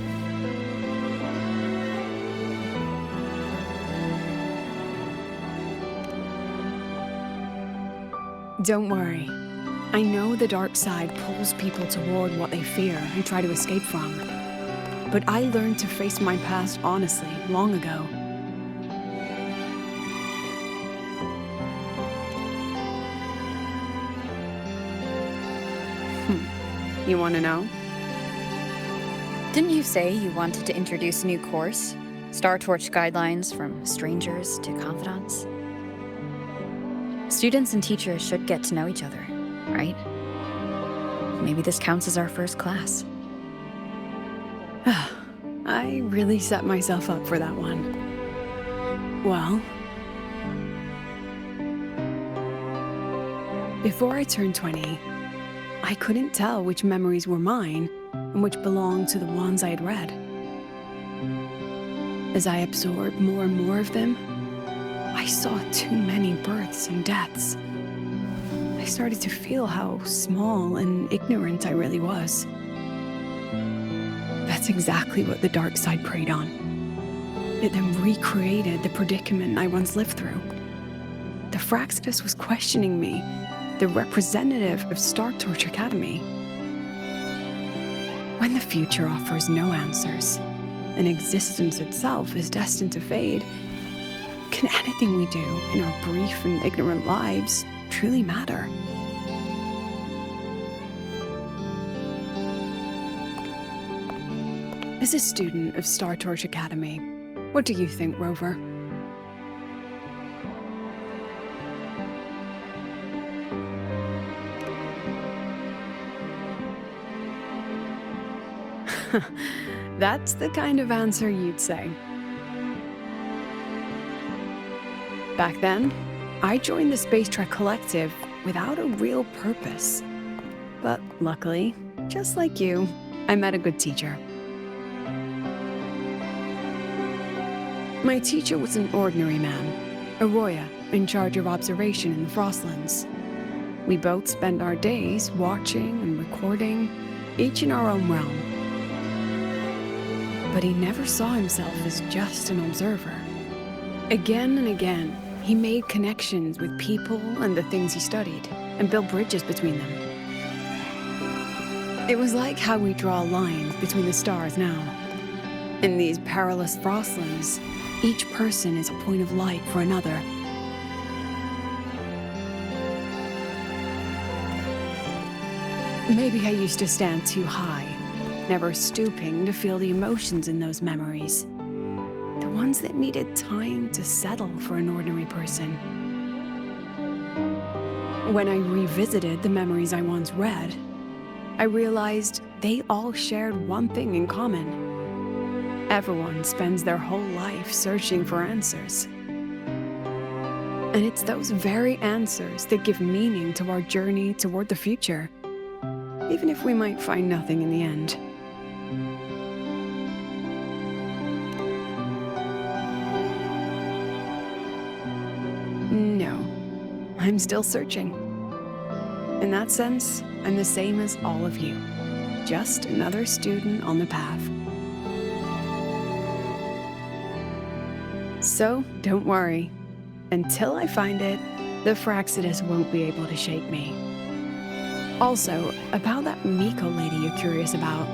Don't worry. I know the dark side pulls people toward what they fear and try to escape from. But I learned to face my past honestly long ago. You want to know? Didn't you say you wanted to introduce a new course? Star Torch guidelines from strangers to confidants? Students and teachers should get to know each other, right? Maybe this counts as our first class. I really set myself up for that one. Well, before I turned 20, I couldn't tell which memories were mine and which belonged to the ones I had read. As I absorbed more and more of them, I saw too many births and deaths. I started to feel how small and ignorant I really was. That's exactly what the dark side preyed on. It then recreated the predicament I once lived through. The Fraxidus was questioning me, the representative of Star Torch Academy. When the future offers no answers, and existence itself is destined to fade, can anything we do in our brief and ignorant lives truly matter? As a student of Star Torch Academy, what do you think, Rover? That's the kind of answer you'd say. Back then, I joined the Space Trek Collective without a real purpose. But luckily, just like you, I met a good teacher. My teacher was an ordinary man, Aroya, in charge of observation in the Frostlands. We both spent our days watching and recording, each in our own realm. But he never saw himself as just an observer. Again and again, he made connections with people and the things he studied. and build bridges between them. It was like how we draw lines between the stars now. In these perilous frostlands, each person is a point of light for another. Maybe I used to stand too high, never stooping to feel the emotions in those memories. The ones that needed time to settle for an ordinary person. When I revisited the memories I once read, I realized they all shared one thing in common. Everyone spends their whole life searching for answers. And it's those very answers that give meaning to our journey toward the future, even if we might find nothing in the end. No, I'm still searching. In that sense, I'm the same as all of you, just another student on the path. So, don't worry. Until I find it, the Fraxidus won't be able to shake me. Also, about that Miko lady you're curious about.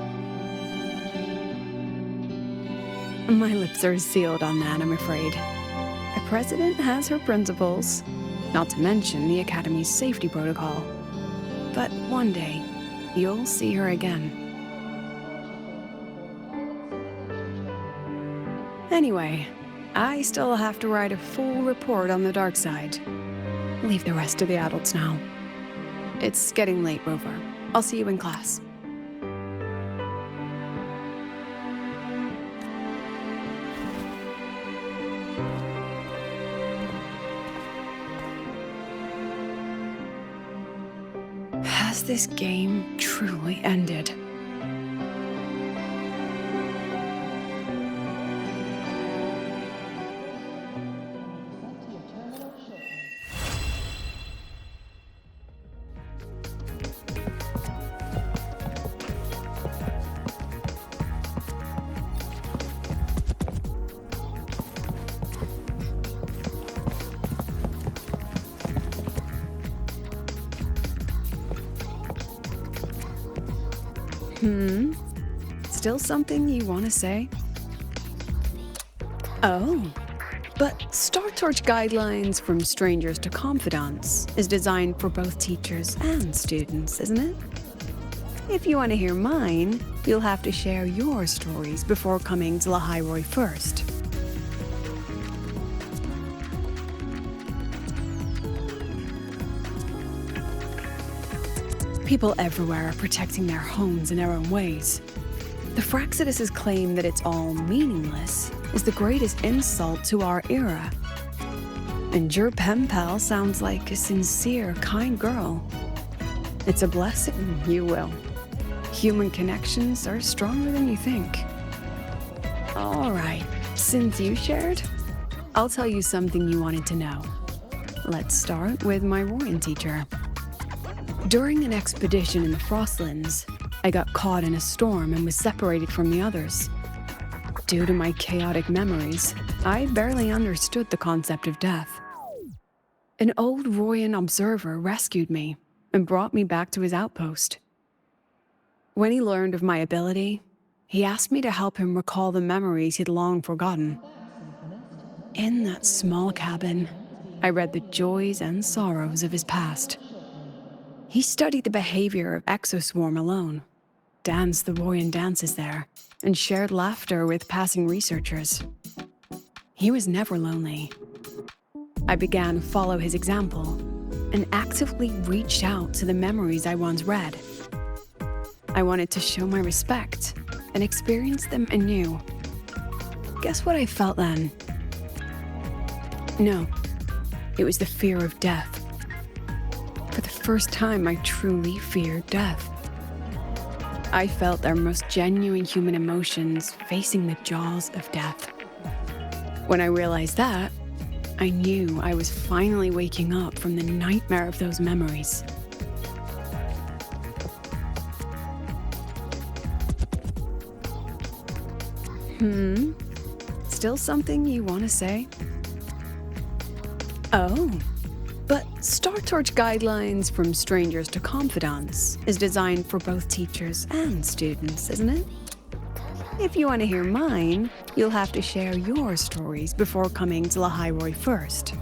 My lips are sealed on that, I'm afraid. A president has her principles, not to mention the Academy's safety protocol. But one day, you'll see her again. Anyway, I still have to write a full report on the dark side. Leave the rest to the adults now. It's getting late, Rover. I'll see you in class. Has this game truly ended? Still something you want to say? Oh, but Star Torch Guidelines from Strangers to Confidants is designed for both teachers and students, isn't it? If you want to hear mine, you'll have to share your stories before coming to lahairoi first. People everywhere are protecting their homes in their own ways. The Fraxidus' claim that it's all meaningless is the greatest insult to our era. And your pen pal sounds like a sincere, kind girl. It's a blessing, you will. Human connections are stronger than you think. All right, since you shared, I'll tell you something you wanted to know. Let's start with my Royan teacher. During an expedition in the Frostlands, I got caught in a storm and was separated from the others. Due to my chaotic memories, I barely understood the concept of death. An old Royan observer rescued me and brought me back to his outpost. When he learned of my ability, he asked me to help him recall the memories he'd long forgotten. In that small cabin, I read the joys and sorrows of his past. He studied the behavior of Exoswarm alone, danced the Royan dances there, and shared laughter with passing researchers. He was never lonely. I began to follow his example and actively reached out to the memories I once read. I wanted to show my respect and experience them anew. Guess what I felt then? No, it was the fear of death. For the first time, I truly feared death. I felt their most genuine human emotions facing the jaws of death. When I realized that, I knew I was finally waking up from the nightmare of those memories. Still something you want to say? Oh, But Star Torch Guidelines from Strangers to Confidants is designed for both teachers and students, isn't it? If you want to hear mine, you'll have to share your stories before coming to lahairoi first.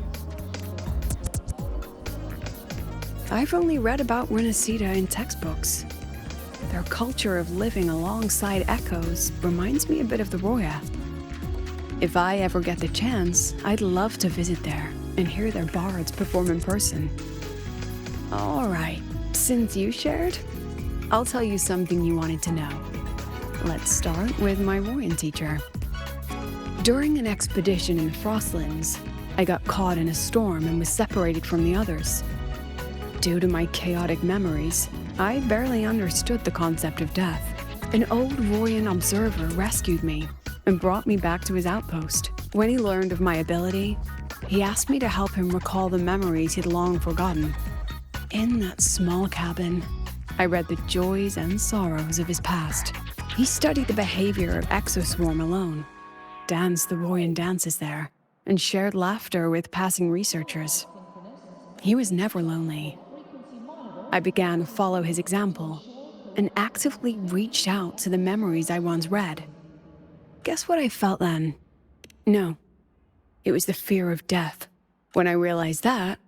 I've only read about Renacida in textbooks. Their culture of living alongside echoes reminds me a bit of the Roya. If I ever get the chance, I'd love to visit there and hear their bards perform in person. Alright, since you shared, I'll tell you something you wanted to know. Let's start with my Royan teacher. During an expedition in the Frostlands, I got caught in a storm and was separated from the others. Due to my chaotic memories, I barely understood the concept of death. An old Royan observer rescued me and brought me back to his outpost. When he learned of my ability, he asked me to help him recall the memories he'd long forgotten. In that small cabin, I read the joys and sorrows of his past. He studied the behavior of Exoswarm alone, danced the Royan dances there, and shared laughter with passing researchers. He was never lonely. I began to follow his example and actively reached out to the memories I once read. Guess what I felt then? No, it was the fear of death. When I realized that,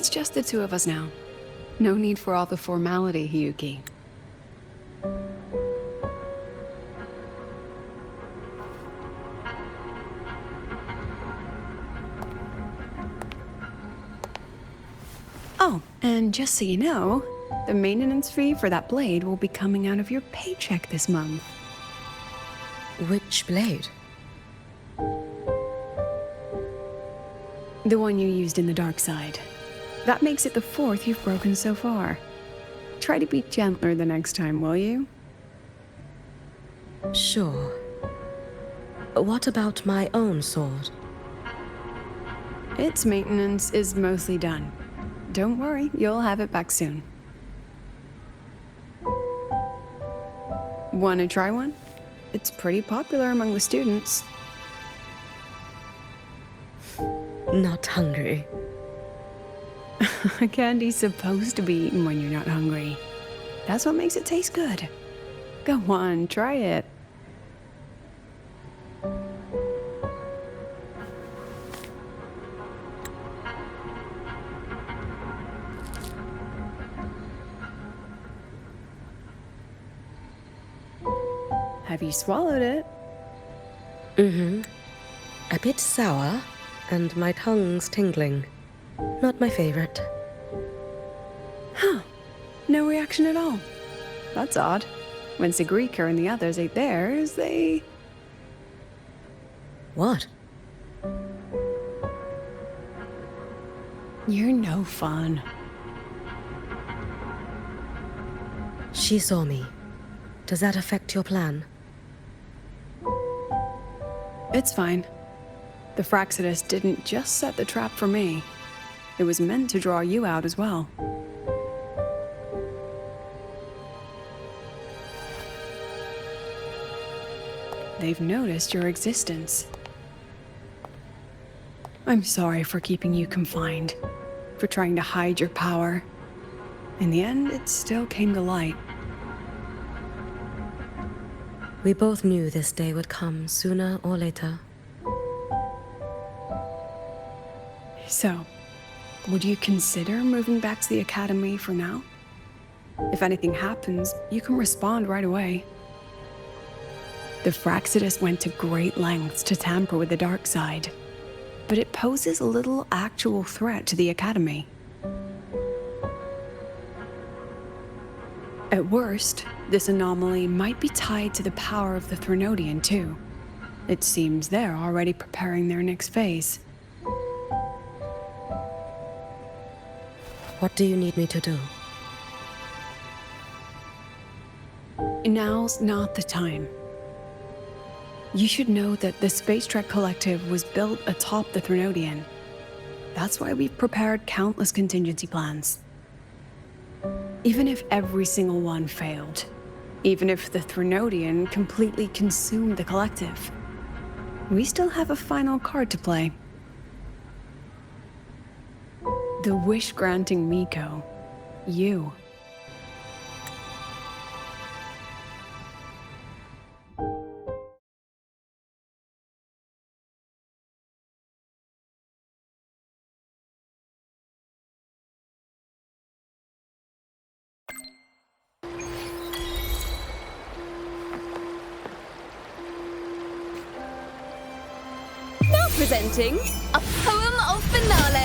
it's just the two of us now. No need for all the formality, Hiyuki. Oh, and just so you know, the maintenance fee for that blade will be coming out of your paycheck this month. Which blade? The one you used in the dark side. That makes it the 4th you've broken so far. Try to be gentler the next time, will you? Sure. What about my own sword? Its maintenance is mostly done. Don't worry, you'll have it back soon. Wanna try one? It's pretty popular among the students. Not hungry. Candy's supposed to be eaten when you're not hungry. That's what makes it taste good. Go on, try it. Have you swallowed it? Mm-hmm. A bit sour, and my tongue's tingling. Not my favorite. Huh. No reaction at all. That's odd. When Sigrika and the others ate theirs, they... What? You're no fun. She saw me. Does that affect your plan? It's fine. The Fraxidus didn't just set the trap for me. It was meant to draw you out as well. They've noticed your existence. I'm sorry for keeping you confined, for trying to hide your power. In the end, it still came to light. We both knew this day would come sooner or later. So, would you consider moving back to the Academy for now? If anything happens, you can respond right away. The Fraxidus went to great lengths to tamper with the dark side, but it poses a little actual threat to the Academy. At worst, this anomaly might be tied to the power of the Threnodian too. It seems they're already preparing their next phase. What do you need me to do? Now's not the time. You should know that the Space Trek Collective was built atop the Threnodian. That's why we've prepared countless contingency plans. Even if every single one failed, even if the Threnodian completely consumed the Collective, we still have a final card to play. The wish-granting Miko. You. Now presenting a poem of finale.